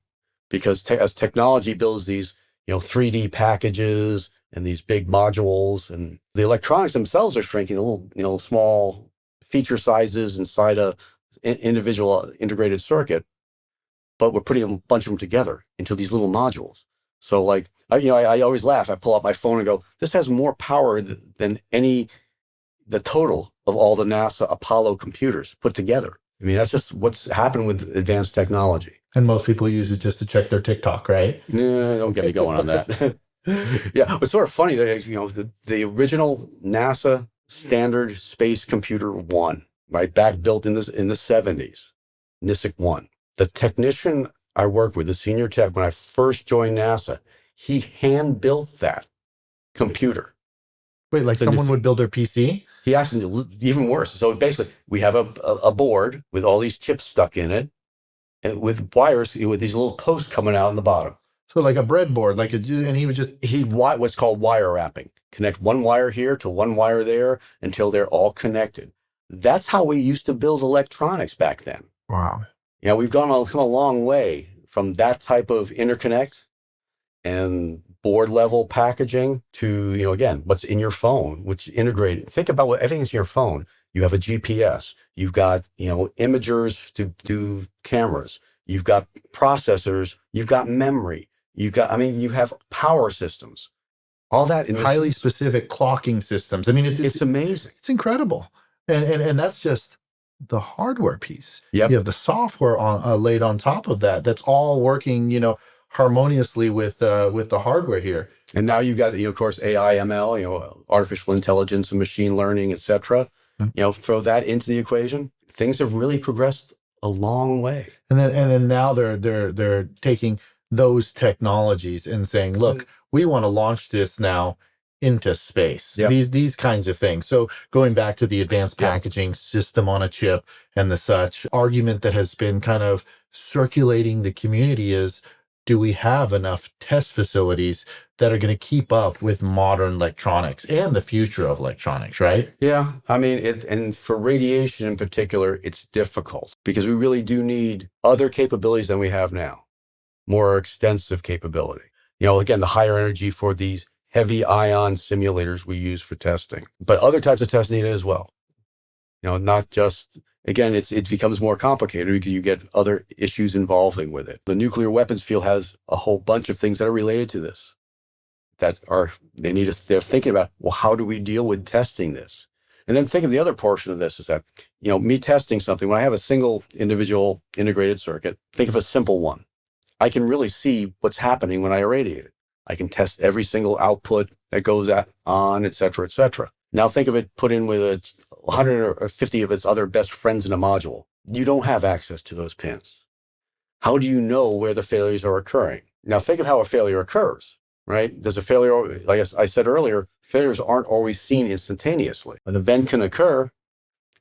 because as technology builds these, 3D packages and these big modules, and the electronics themselves are shrinking, little, small feature sizes inside a individual integrated circuit, but we're putting a bunch of them together into these little modules. So like, I always laugh. I pull out my phone and go, this has more power than the total of all the NASA Apollo computers put together. I mean, that's just what's happened with advanced technology. And most people use it just to check their TikTok, right? Yeah, don't get me going on that. Yeah, it's sort of funny that, the original NASA standard space computer 1, right, back built in the 70s, NISIC 1. The technician I worked with, the senior tech, when I first joined NASA, he hand built that computer. Wait, like someone would build their PC? He actually, even worse. So basically, we have a board with all these chips stuck in it, and with wires, with these little posts coming out on the bottom. So like a breadboard, and he would just... What's called wire wrapping. Connect one wire here to one wire there until they're all connected. That's how we used to build electronics back then. Wow. We've come a long way from that type of interconnect and board level packaging to, again, what's in your phone, which integrated. Think about what everything's in your phone. You have a GPS, you've got, imagers to do cameras, you've got processors, you've got memory, you have power systems, all that in highly specific clocking systems. I mean, it's amazing. It's incredible. And that's just the hardware piece. Yep. You have the software laid on top of that. That's all working, harmoniously with the hardware here. And now you've got, of course, AI, ML, artificial intelligence and machine learning, et cetera. Throw that into the equation. Things have really progressed a long way. And then now they're taking those technologies and saying, look, we want to launch this now into space. Yep. These kinds of things. So going back to the advanced packaging system on a chip and the such, argument that has been kind of circulating the community is, do we have enough test facilities that are going to keep up with modern electronics and the future of electronics, right? Yeah. I mean, and for radiation in particular, it's difficult because we really do need other capabilities than we have now, more extensive capability. Again, the higher energy for these heavy ion simulators we use for testing, but other types of tests need it as well. Not just, again, it becomes more complicated because you get other issues involving with it. The nuclear weapons field has a whole bunch of things that are related to this they're thinking about, well, how do we deal with testing this? And then think of the other portion of this is that, me testing something, when I have a single individual integrated circuit, think of a simple one. I can really see what's happening when I irradiate it. I can test every single output that goes on, et cetera, et cetera. Now think of it put in with 100 or 50 of its other best friends in a module. You don't have access to those pins. How do you know where the failures are occurring? Now think of how a failure occurs, right? There's a failure, like I said earlier, failures aren't always seen instantaneously. An event can occur,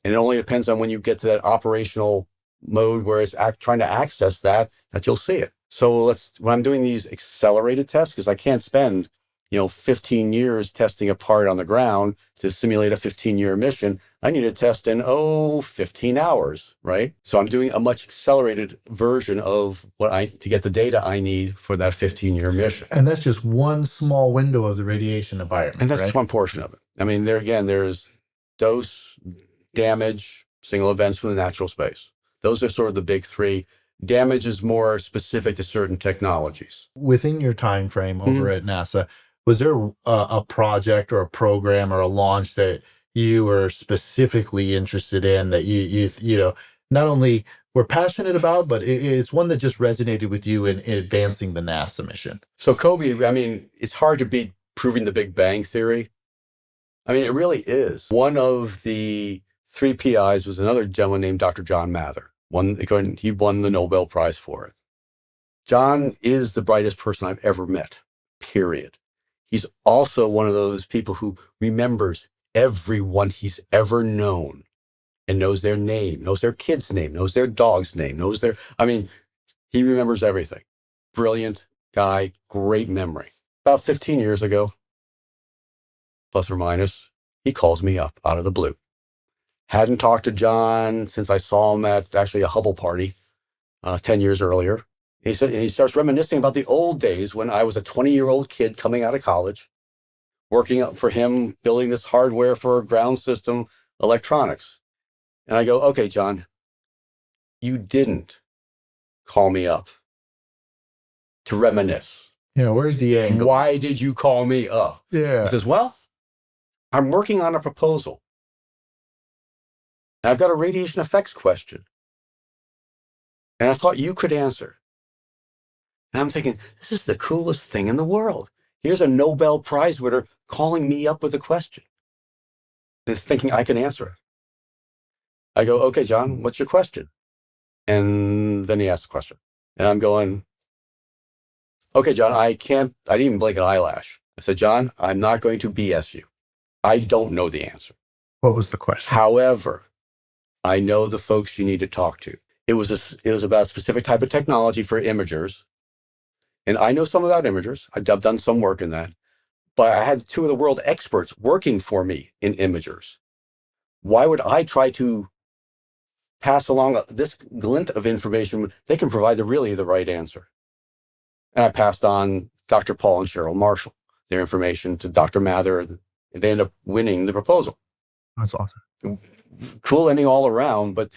and it only depends on when you get to that operational mode where it's trying to access that you'll see it. So when I'm doing these accelerated tests, because I can't spend, 15 years testing a part on the ground to simulate a 15-year mission, I need to test in, 15 hours, right? So I'm doing a much accelerated version of to get the data I need for that 15-year mission. And that's just one small window of the radiation environment. And that's just one portion of it. I mean, there's dose, damage, single events from the natural space. Those are sort of the big three. Damage is more specific to certain technologies. Within your time frame over at NASA, was there a project or a program or a launch that you were specifically interested in that you not only were passionate about, but it's one that just resonated with you in advancing the NASA mission? So Kobe, I mean, it's hard to beat proving the Big Bang Theory. I mean, it really is. One of the 3 PIs was another gentleman named Dr. John Mather. He won the Nobel Prize for it. John is the brightest person I've ever met, period. He's also one of those people who remembers everyone he's ever known and knows their name, knows their kid's name, knows their dog's name, he remembers everything. Brilliant guy, great memory. About 15 years ago, plus or minus, he calls me up out of the blue. Hadn't talked to John since I saw him at actually a Hubble party 10 years earlier. He said, and he starts reminiscing about the old days when I was a 20-year-old kid coming out of college, working for him, building this hardware for ground system electronics. And I go, okay, John, you didn't call me up to reminisce. Yeah, where's the angle? Why did you call me up? Yeah. He says, well, I'm working on a proposal. And I've got a radiation effects question. And I thought you could answer. And I'm thinking, this is the coolest thing in the world. Here's a Nobel Prize winner calling me up with a question. And thinking I can answer it. I go, okay, John, what's your question? And then he asks the question. And I'm going, okay, John, I didn't even blink an eyelash. I said, John, I'm not going to BS you. I don't know the answer. What was the question? However, I know the folks you need to talk to. It was about a specific type of technology for imagers. And I know some about imagers. I've done some work in that. But I had two of the world experts working for me in imagers. Why would I try to pass along this glint of information? They can provide really the right answer. And I passed on Dr. Paul and Cheryl Marshall, their information to Dr. Mather. And they ended up winning the proposal. That's awesome. Cool ending all around, but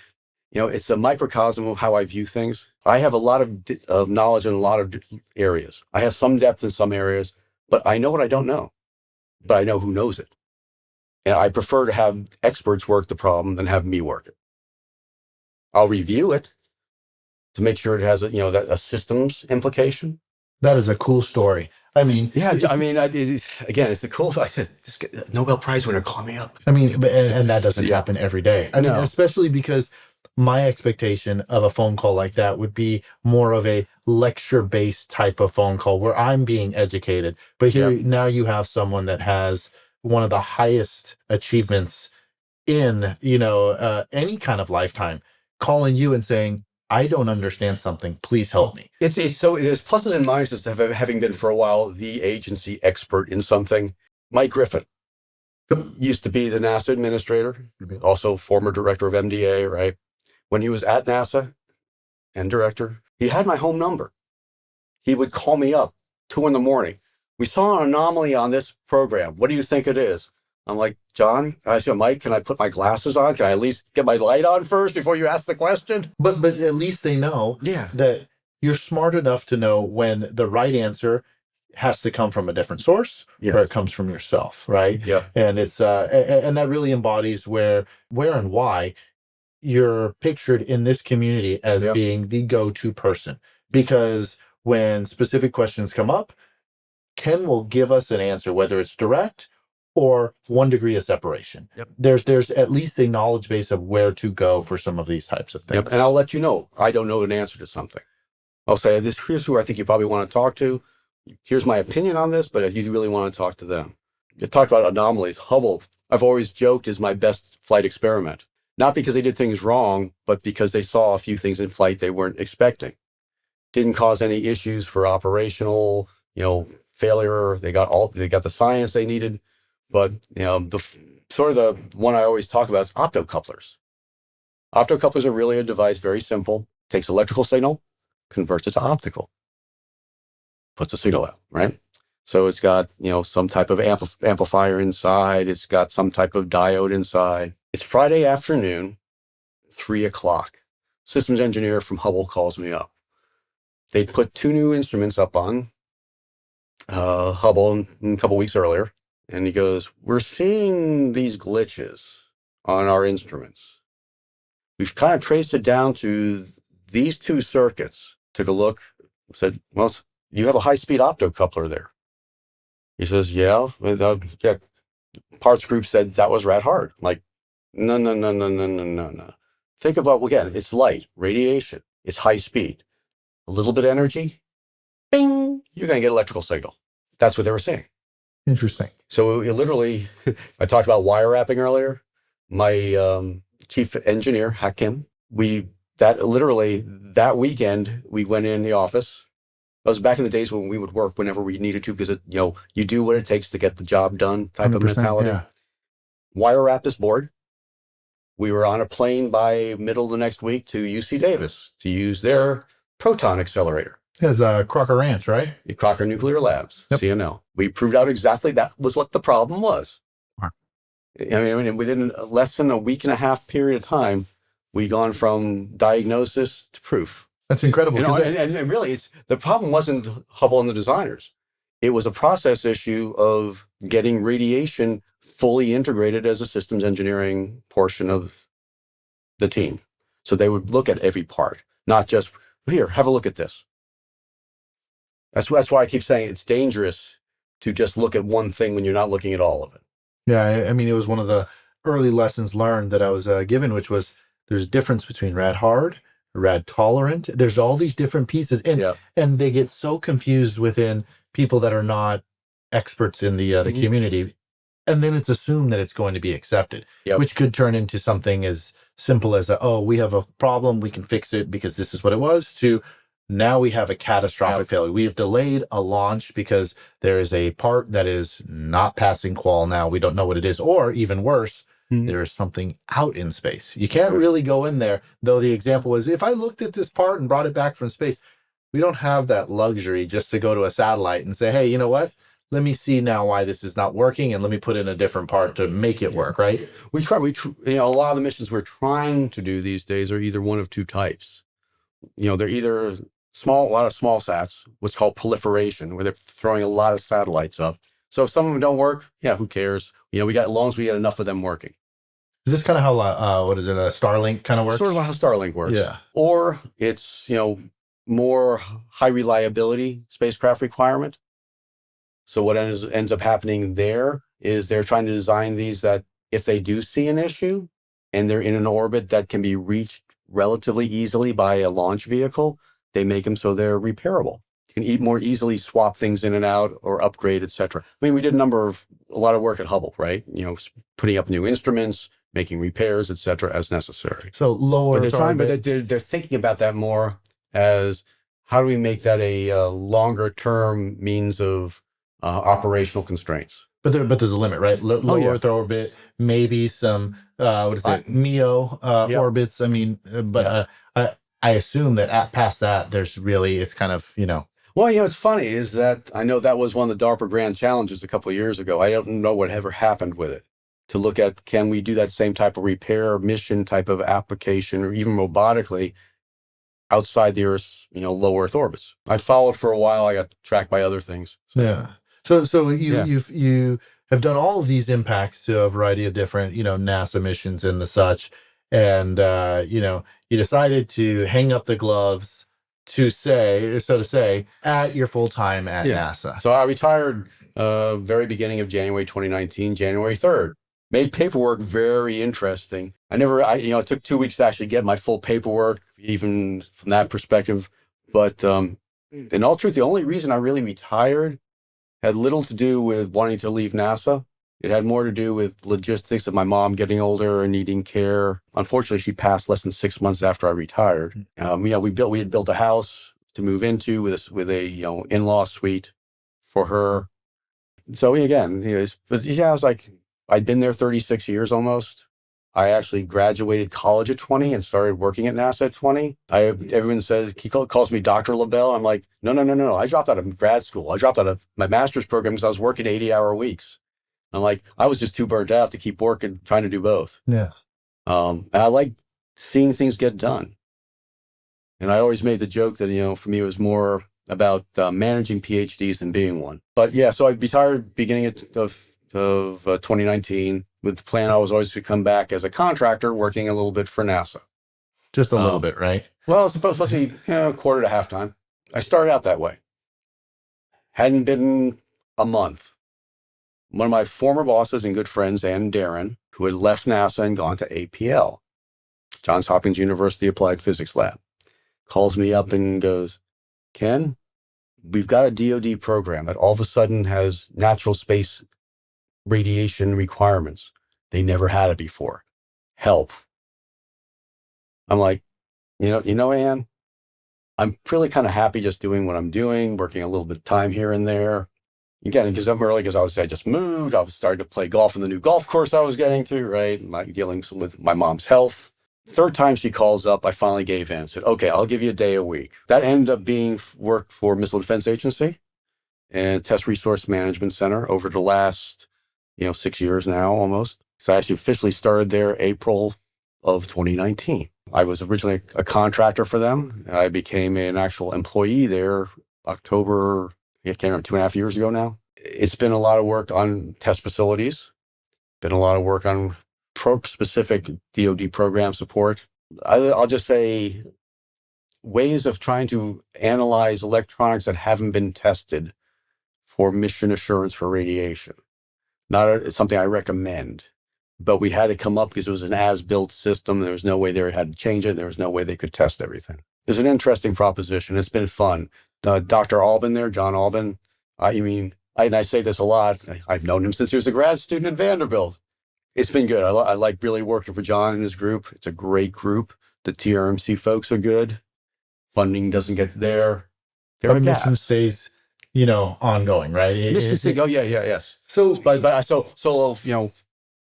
it's a microcosm of how I view things. I have a lot of knowledge in a lot of areas. I have some depth in some areas, but I know what I don't know. But I know who knows it. And I prefer to have experts work the problem than have me work it. I'll review it to make sure it has a systems implication. That is a cool story. I mean, again, it's a cool. I said, this Nobel Prize winner called me up. I mean, and that doesn't happen every day. I mean, No. especially because my expectation of a phone call like that would be more of a lecture-based type of phone call where I'm being educated. But here now you have someone that has one of the highest achievements in, any kind of lifetime, calling you and saying, I don't understand something. Please help me. So there's pluses and minuses of having been for a while the agency expert in something. Mike Griffin used to be the NASA administrator, also former director of MDA, right? When he was at NASA and director, he had my home number. He would call me up 2 a.m. We saw an anomaly on this program. What do you think it is? I'm like, John, I said, Mike, can I put my glasses on? Can I at least get my light on first before you ask the question? But at least they know that you're smart enough to know when the right answer has to come from a different source or it comes from yourself, right? Yeah. And it's and that really embodies where and why you're pictured in this community as being the go-to person. Because when specific questions come up, Ken will give us an answer, whether it's direct or 1 degree of separation. Yep. There's at least a knowledge base of where to go for some of these types of things. Yep. And I'll let you know, I don't know an answer to something. I'll say, here's who I think you probably want to talk to. Here's my opinion on this, but if you really want to talk to them. You talked about anomalies. Hubble, I've always joked, is my best flight experiment. Not because they did things wrong, but because they saw a few things in flight they weren't expecting. Didn't cause any issues for operational, failure. They got the science they needed. But the one I always talk about is optocouplers. Optocouplers are really a device, very simple. Takes electrical signal, converts it to optical, puts a signal out, right? So it's got some type of amplifier inside. It's got some type of diode inside. It's Friday afternoon, 3:00. Systems engineer from Hubble calls me up. They put 2 new instruments up on Hubble a couple weeks earlier. And he goes, we're seeing these glitches on our instruments. We've kind of traced it down to these 2 circuits. Took a look, said, well, you have a high-speed optocoupler there. He says, yeah. Parts group said that was RAD-HARD. Like, no. Think about, again, it's light, radiation, it's high speed. A little bit of energy, bing, you're going to get electrical signal. That's what they were saying. Interesting. So it literally, I talked about wire wrapping earlier. My chief engineer, Hakim, that weekend, we went in the office. That was back in the days when we would work whenever we needed to, because you do what it takes to get the job done type of 100%, mentality. yeah. Wire wrap this board. We were on a plane by middle of the next week to UC Davis to use their proton accelerator. It's Crocker Ranch, right? Crocker Nuclear Labs, Yep. CNL. We proved out exactly that was what the problem was. Wow. I mean, within less than a week and a half period of time, we gone from diagnosis to proof. That's incredible. And really, the problem wasn't Hubble and the designers. It was a process issue of getting radiation fully integrated as a systems engineering portion of the team. So they would look at every part, not just, here, have a look at this. That's why I keep saying it's dangerous to just look at one thing when you're not looking at all of it. Yeah, I mean, it was one of the early lessons learned that I was given, which was there's a difference between rad-hard, rad-tolerant. There's all these different pieces, and they get so confused within people that are not experts in the community, and then it's assumed that it's going to be accepted, which could turn into something as simple as, we have a problem, we can fix it because this is what it was, to now we have a catastrophic failure. We've delayed a launch because there is a part that is not passing qual now. We don't know what it is. Or even worse, there is something out in space. You can't really go in there, though the example was, if I looked at this part and brought it back from space, we don't have that luxury just to go to a satellite and say, hey, you know what? Let me see now why this is not working, and let me put in a different part to make it work, right? A lot of the missions we're trying to do these days are either one of two types. They're either a lot of small sats, what's called proliferation, where they're throwing a lot of satellites up. So if some of them don't work, who cares? As long as we get enough of them working. Is this kind of how, Starlink kind of works? Sort of how Starlink works. Yeah. Or it's, more high reliability spacecraft requirement. So what ends up happening there is they're trying to design these that if they do see an issue and they're in an orbit that can be reached relatively easily by a launch vehicle, they make them so they're repairable. You can more easily swap things in and out or upgrade, etc. I mean, we did a lot of work at Hubble, right? Putting up new instruments, making repairs, etc. as necessary. So lower. But they're thinking about that more as how do we make that a longer term means of operational constraints. But there's a limit, right? Low Earth orbit, maybe some MEO orbits. I mean, but I assume that past that, it's kind of, Well, it's funny is that I know that was one of the DARPA grand challenges a couple of years ago. I don't know what ever happened with it, to look at, can we do that same type of repair mission type of application, or even robotically outside the Earth's, low Earth orbits. I followed for a while. I got tracked by other things. So you have done all of these impacts to a variety of different, NASA missions and the such. And, you decided to hang up the gloves to say, at your full time at NASA. So I retired very beginning of January 2019, January 3rd. Made paperwork very interesting. It took 2 weeks to actually get my full paperwork, even from that perspective. But in all truth, the only reason I really retired had little to do with wanting to leave NASA. It had more to do with logistics of my mom getting older and needing care. Unfortunately, she passed less than 6 months after I retired. We had built a house to move into with a in-law suite for her. So again, I was like, I'd been there 36 years almost. I actually graduated college at 20 and started working at NASA at 20. Everyone says, he calls me Dr. LaBel. I'm like, no. I dropped out of grad school. I dropped out of my master's program because I was working 80-hour weeks. I'm like, I was just too burnt out to keep working, trying to do both. Yeah. And I like seeing things get done. And I always made the joke that, for me, it was more about managing PhDs than being one. But so I retired beginning of 2019 with the plan I was always to come back as a contractor working a little bit for NASA. Just a little bit, right? Well, it's supposed to be a quarter to half time. I started out that way. Hadn't been a month. One of my former bosses and good friends, Ann Darren, who had left NASA and gone to APL, Johns Hopkins University Applied Physics Lab, calls me up and goes, Ken, we've got a DoD program that all of a sudden has natural space radiation requirements. They never had it before. Help. I'm like, Ann, I'm really kind of happy just doing what I'm doing, working a little bit of time here and there. Again, because I'm early, because I just moved. I was starting to play golf in the new golf course I was getting to, right? Dealing with my mom's health. Third time she calls up, I finally gave in. Said, okay, I'll give you a day a week. That ended up being work for Missile Defense Agency and Test Resource Management Center over the last, 6 years now almost. So I actually officially started there April of 2019. I was originally a contractor for them. I became an actual employee there October, I can't remember, 2.5 years ago now. It's been a lot of work on test facilities, been a lot of work on specific DoD program support. I'll just say ways of trying to analyze electronics that haven't been tested for mission assurance for radiation. Not something I recommend, but we had to come up because it was an as-built system. There was no way they had to change it. There was no way they could test everything. It's an interesting proposition. It's been fun. Dr. Albin there, John Albin, I say this a lot. I've known him since he was a grad student at Vanderbilt. It's been good. I like really working for John and his group. It's a great group. The TRMC folks are good. Funding doesn't get there. But mission stays, ongoing, right? Oh yeah, yes. So,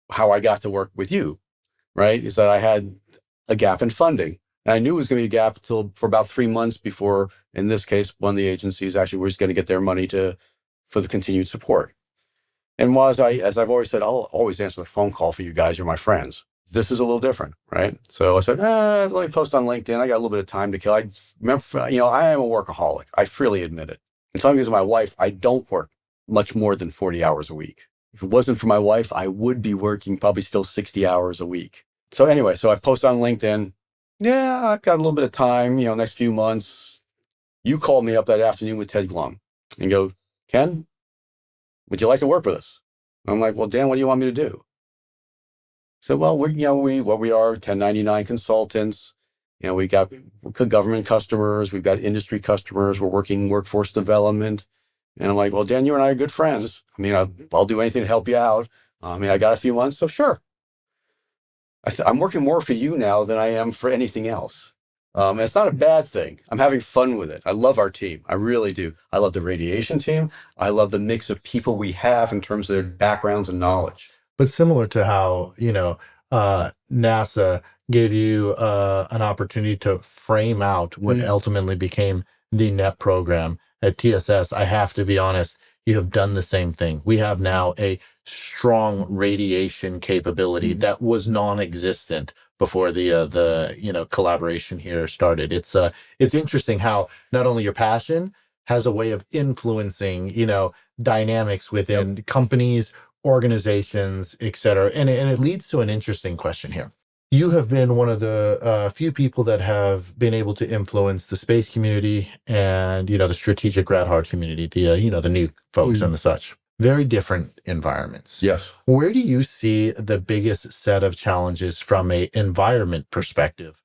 How I got to work with you, right, is that I had a gap in funding. And I knew it was going to be a gap for about 3 months before, in this case, one of the agencies actually was going to get their money for the continued support. And as I've always said, I'll always answer the phone call for you guys. You're my friends. This is a little different, right? So I said, let me post on LinkedIn. I got a little bit of time to kill. I remember, I am a workaholic. I freely admit it. And talking to my wife, I don't work much more than 40 hours a week. If it wasn't for my wife, I would be working probably still 60 hours a week. So anyway, I post on LinkedIn. Yeah, I've got a little bit of time, next few months. You called me up that afternoon with Ted Glum and go, Ken, would you like to work with us? I'm like, well, Dan, what do you want me to do? So, well, we are 1099 consultants. We got government customers. We've got industry customers. We're working workforce development. And I'm like, well, Dan, you and I are good friends. I'll do anything to help you out. I got a few months, so sure. I'm working more for you now than I am for anything else. And it's not a bad thing. I'm having fun with it. I love our team. I really do. I love the radiation team. I love the mix of people we have in terms of their backgrounds and knowledge. But similar to how, NASA gave you an opportunity to frame out what ultimately became the NEP program at TSS, I have to be honest, you have done the same thing. We have now a strong radiation capability that was non-existent before the collaboration here started. It's interesting how not only your passion has a way of influencing, dynamics within companies, organizations, et cetera. And it leads to an interesting question here. You have been one of the few people that have been able to influence the space community and, the strategic RAD-HARD community, the new folks and the such. Very different environments. Yes. Where do you see the biggest set of challenges from a environment perspective?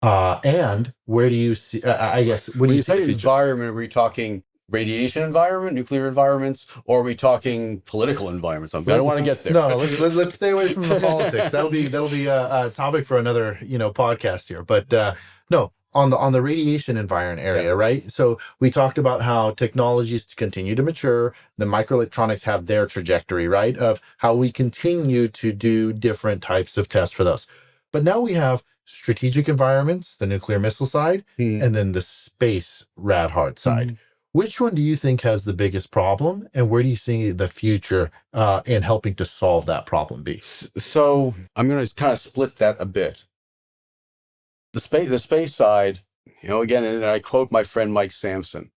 And where do you see, I guess, when you say environment, are we talking radiation environment, nuclear environments, or are we talking political environments? I don't want to get there. No, let's stay away from the politics. That'll be a topic for another podcast here. But no, on the radiation environment area, right? So we talked about how technologies continue to mature. The microelectronics have their trajectory, right, of how we continue to do different types of tests for those. But now we have strategic environments, the nuclear missile side, and then the space RAD-HARD side. Which one do you think has the biggest problem, and where do you see the future in helping to solve that problem be? So I'm going to kind of split that a bit. The space side, again, and I quote my friend Mike Sampson,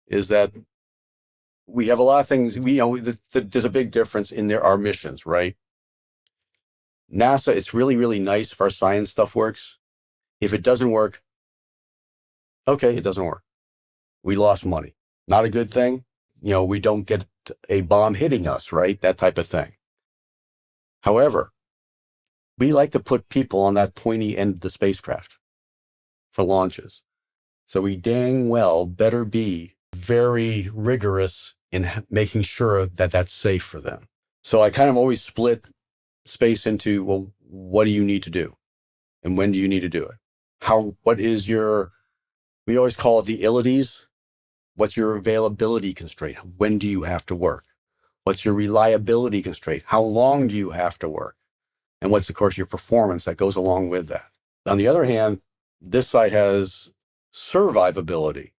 is that we have a lot of things. There's a big difference in our missions, right? NASA, it's really, really nice if our science stuff works. If it doesn't work, okay, it doesn't work. We lost money. Not a good thing. We don't get a bomb hitting us, right? That type of thing. However, we like to put people on that pointy end of the spacecraft for launches. So we dang well better be very rigorous in making sure that that's safe for them. So I kind of always split space into, well, what do you need to do? And when do you need to do it? What is your We always call it the illities. What's your availability constraint? When do you have to work? What's your reliability constraint? How long do you have to work? And what's, of course, your performance that goes along with that? On the other hand, this site has survivability.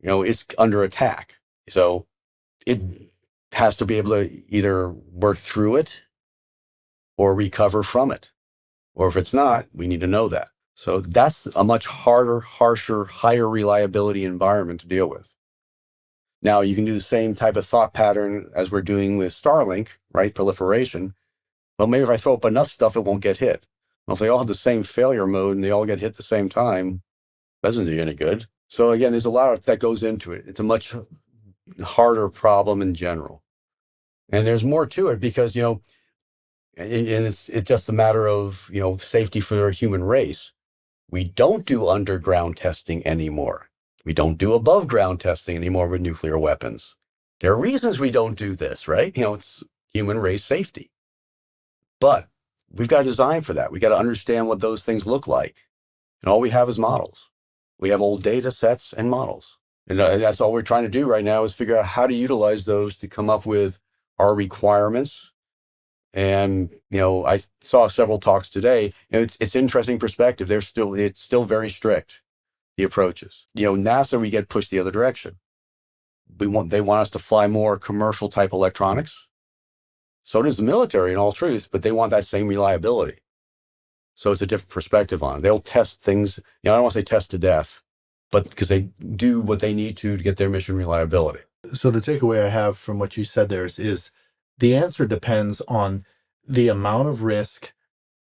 It's under attack. So it has to be able to either work through it or recover from it. Or if it's not, we need to know that. So that's a much harder, harsher, higher reliability environment to deal with. Now, you can do the same type of thought pattern as we're doing with Starlink, right? Proliferation. Well, maybe if I throw up enough stuff, it won't get hit. Well, if they all have the same failure mode and they all get hit at the same time, doesn't do you any good. So again, there's a lot that goes into it. It's a much harder problem in general. And there's more to it because, and it's just a matter of, safety for the human race. We don't do underground testing anymore. We don't do above ground testing anymore with nuclear weapons. There are reasons we don't do this, right? It's human race safety. But we've got to design for that. We got to understand what those things look like. And all we have is models. We have old data sets and models. And that's all we're trying to do right now is figure out how to utilize those to come up with our requirements. And, I saw several talks today, and it's interesting perspective. It's still very strict, the approaches. NASA, we get pushed the other direction. They want us to fly more commercial type electronics. So does the military in all truth, but they want that same reliability. So it's a different perspective on it. They'll test things, I don't want to say test to death, but because they do what they need to get their mission reliability. So the takeaway I have from what you said there is the answer depends on the amount of risk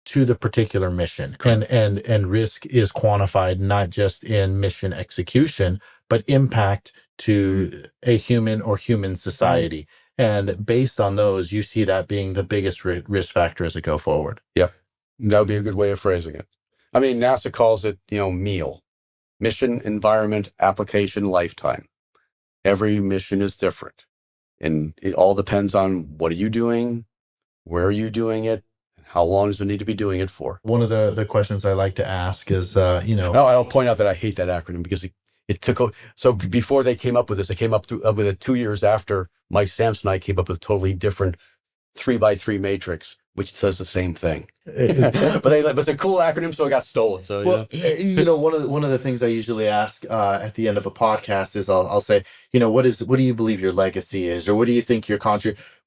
to the particular mission. And risk is quantified not just in mission execution, but impact to a human or human society. And based on those, you see that being the biggest risk factor as it go forward. Yep. That would be a good way of phrasing it. I mean, NASA calls it, MEAL, mission, environment, application, lifetime. Every mission is different. And it all depends on what are you doing, where are you doing it, and how long does it need to be doing it for? One of the questions I like to ask is, I'll point out that I hate that acronym because it took, so before they came up with this, they came up with it 2 years after Mike Sampson and I came up with a totally different 3x3 matrix, which says the same thing. but it's a cool acronym, so it got stolen. So one of the things I usually ask at the end of a podcast is I'll say, what do you believe your legacy is, or what do you think your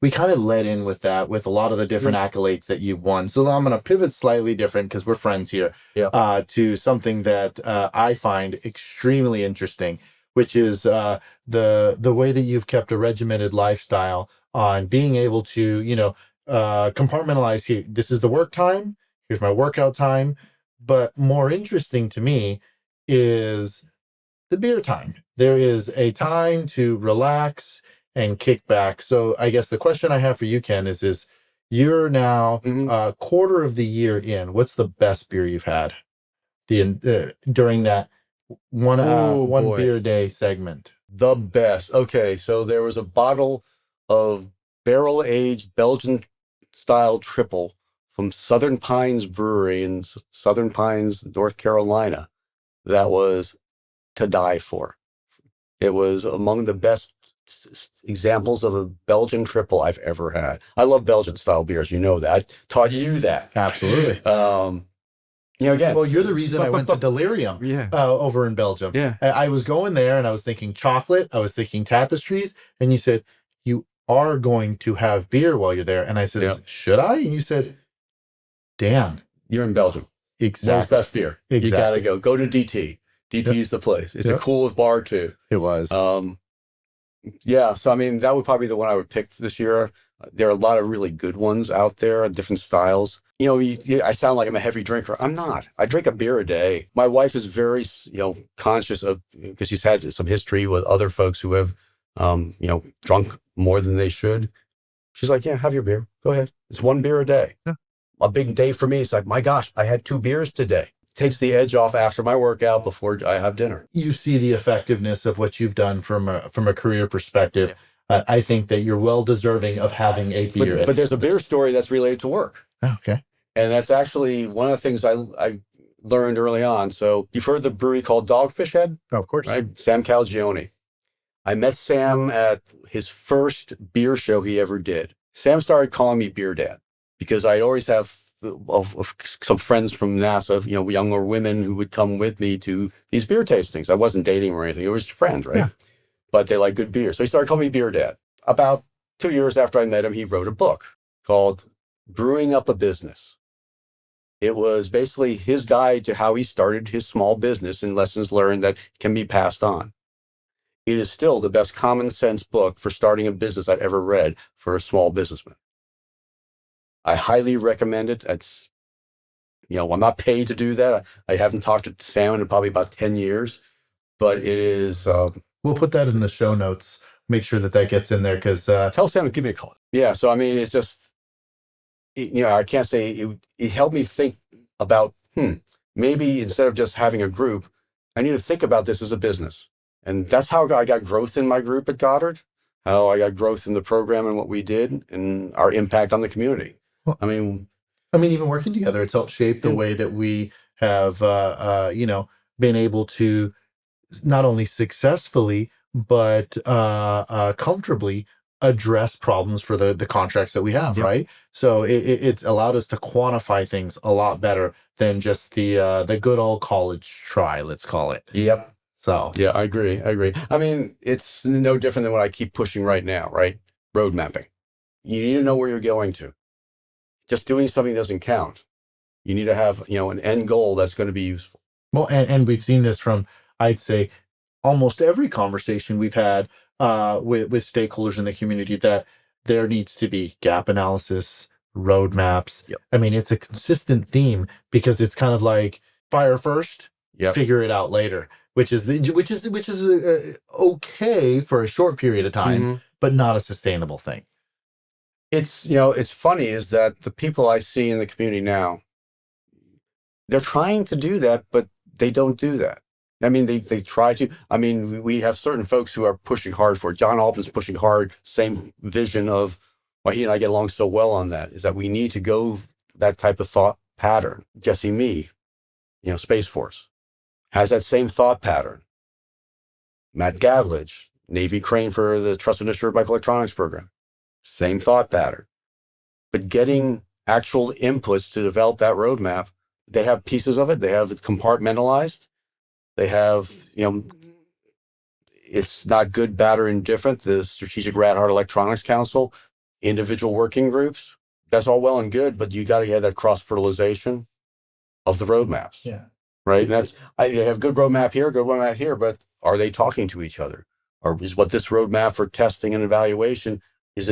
we kind of led in with that with a lot of the different accolades that you've won. So I'm going to pivot slightly different because we're friends here to something that I find extremely interesting, which is the way that you've kept a regimented lifestyle on being able to, compartmentalize here. This is the work time. Here's my workout time. But more interesting to me is the beer time. There is a time to relax and kick back. So I guess the question I have for you, Ken, is you're now a quarter of the year in. What's the best beer you've had during that one beer a day segment? The best. Okay, so there was a bottle of barrel-aged Belgian-style triple from Southern Pines Brewery in Southern Pines, North Carolina, that was to die for. It was among the best examples of a Belgian triple I've ever had. I love Belgian-style beers. You know that. I taught you that. Absolutely. Again. Well, you're the reason I went to Delirium over in Belgium. Yeah. I was going there and I was thinking chocolate. I was thinking tapestries. And you said, you are going to have beer while you're there. And I said, should I? And you said, Dan. You're in Belgium. Exactly. World's best beer. Exactly. You got to go. Go to DT. DT is the place. It's a cool bar too. It was. So I mean, that would probably be the one I would pick this year. There are a lot of really good ones out there, different styles. I sound like I'm a heavy drinker. I'm not. I drink a beer a day. My wife is very, conscious of, because she's had some history with other folks who have, drunk more than they should. She's like, yeah, have your beer. Go ahead. It's one beer a day. Yeah. A big day for me. It's like, my gosh, I had 2 beers today. Takes the edge off after my workout before I have dinner. You see the effectiveness of what you've done from a career perspective. Yeah. I think that you're well deserving of having a beer. But there's a beer story that's related to work. Okay. And that's actually one of the things I learned early on. So you've heard the brewery called Dogfish Head, Of course. right? Sam Calagione. I met Sam at his first beer show he ever did. Sam started calling me Beer Dad because I'd always have some friends from NASA, younger women who would come with me to these beer tastings. I wasn't dating or anything. It was friends, right? Yeah. But they like good beer. So he started calling me Beer Dad. About 2 years after I met him, he wrote a book called Brewing Up a Business. It was basically his guide to how he started his small business and lessons learned that can be passed on. It is still the best common sense book for starting a business I've ever read for a small businessman. I highly recommend it. It's, I'm not paid to do that. I haven't talked to Sam in probably about 10 years, but it is. We'll put that in the show notes. Make sure that gets in there because. Tell Sam to give me a call. Yeah. So, I mean, it's just, I can't say it helped me think about, maybe instead of just having a group, I need to think about this as a business. And that's how I got growth in my group at Goddard, how I got growth in the program and what we did and our impact on the community. Well, I mean, even working together, it's helped shape the way that we have, been able to not only successfully, but comfortably address problems for the contracts that we have, right? So it's allowed us to quantify things a lot better than just the good old college try, let's call it. Yep. So yeah, I agree. I mean, it's no different than what I keep pushing right now, right? Road mapping. You need to know where you're going to. Just doing something doesn't count. You need to have, an end goal that's going to be useful. Well, and we've seen this from, I'd say, almost every conversation we've had with stakeholders in the community, that there needs to be gap analysis, roadmaps. Yep. I mean, it's a consistent theme because it's kind of like fire first, figure it out later, which is okay for a short period of time, but not a sustainable thing. It's, it's funny is that the people I see in the community now, they're trying to do that, but they don't do that. I mean, they try to. I mean, we have certain folks who are pushing hard for it. John Alton's pushing hard, same vision of why he and I get along so well on that, is that we need to go that type of thought pattern. Jesse Mee, Space Force, has that same thought pattern. Matt Gavlich, Navy Crane for the Trusted and Assured Microelectronics program, same thought pattern. But getting actual inputs to develop that roadmap, they have pieces of it. They have it compartmentalized. They have, it's not good, bad, or indifferent. The Strategic RAD-HARD Electronics Council, individual working groups, that's all well and good, but you got to get that cross-fertilization of the roadmaps. Yeah. Right? And they have good roadmap here, but are they talking to each other? Or is what this roadmap for testing and evaluation, is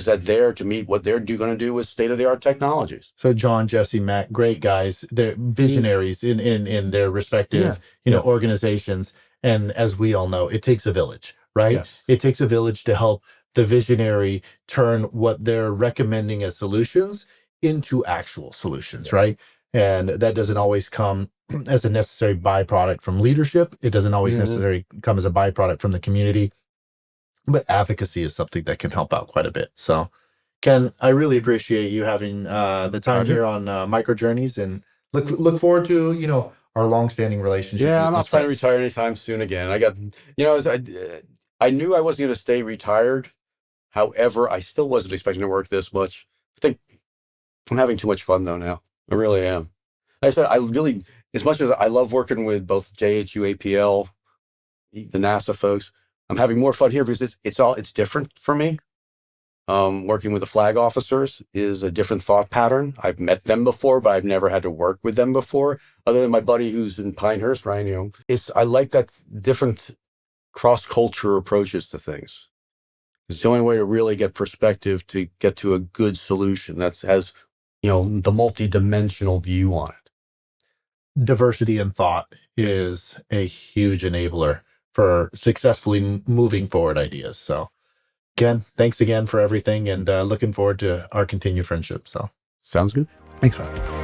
that there to meet what they're going to do with state-of-the-art technologies? So John, Jesse, Matt, great guys. They're visionaries in their respective, organizations. And as we all know, it takes a village, right? Yes. It takes a village to help the visionary turn what they're recommending as solutions into actual solutions, right? And that doesn't always come as a necessary byproduct from leadership. It doesn't always necessarily come as a byproduct from the community. But advocacy is something that can help out quite a bit. So, Ken, I really appreciate you having the time here on Micro Journeys, and look forward to our long-standing relationship. Yeah, I'm not trying to retire anytime soon again. I got I knew I wasn't going to stay retired. However, I still wasn't expecting to work this much. I think I'm having too much fun though now. I really am. Like I said, I really, as much as I love working with both JHU, APL, the NASA folks, I'm having more fun here because it's different for me. Working with the flag officers is a different thought pattern. I've met them before, but I've never had to work with them before, other than my buddy who's in Pinehurst, Ryan. I like that different cross-culture approaches to things. It's the only way to really get perspective to get to a good solution that has, the multi-dimensional view on it. Diversity in thought is a huge enabler for successfully moving forward ideas. So, Ken, thanks again for everything, and looking forward to our continued friendship. So, sounds good. Thanks, man.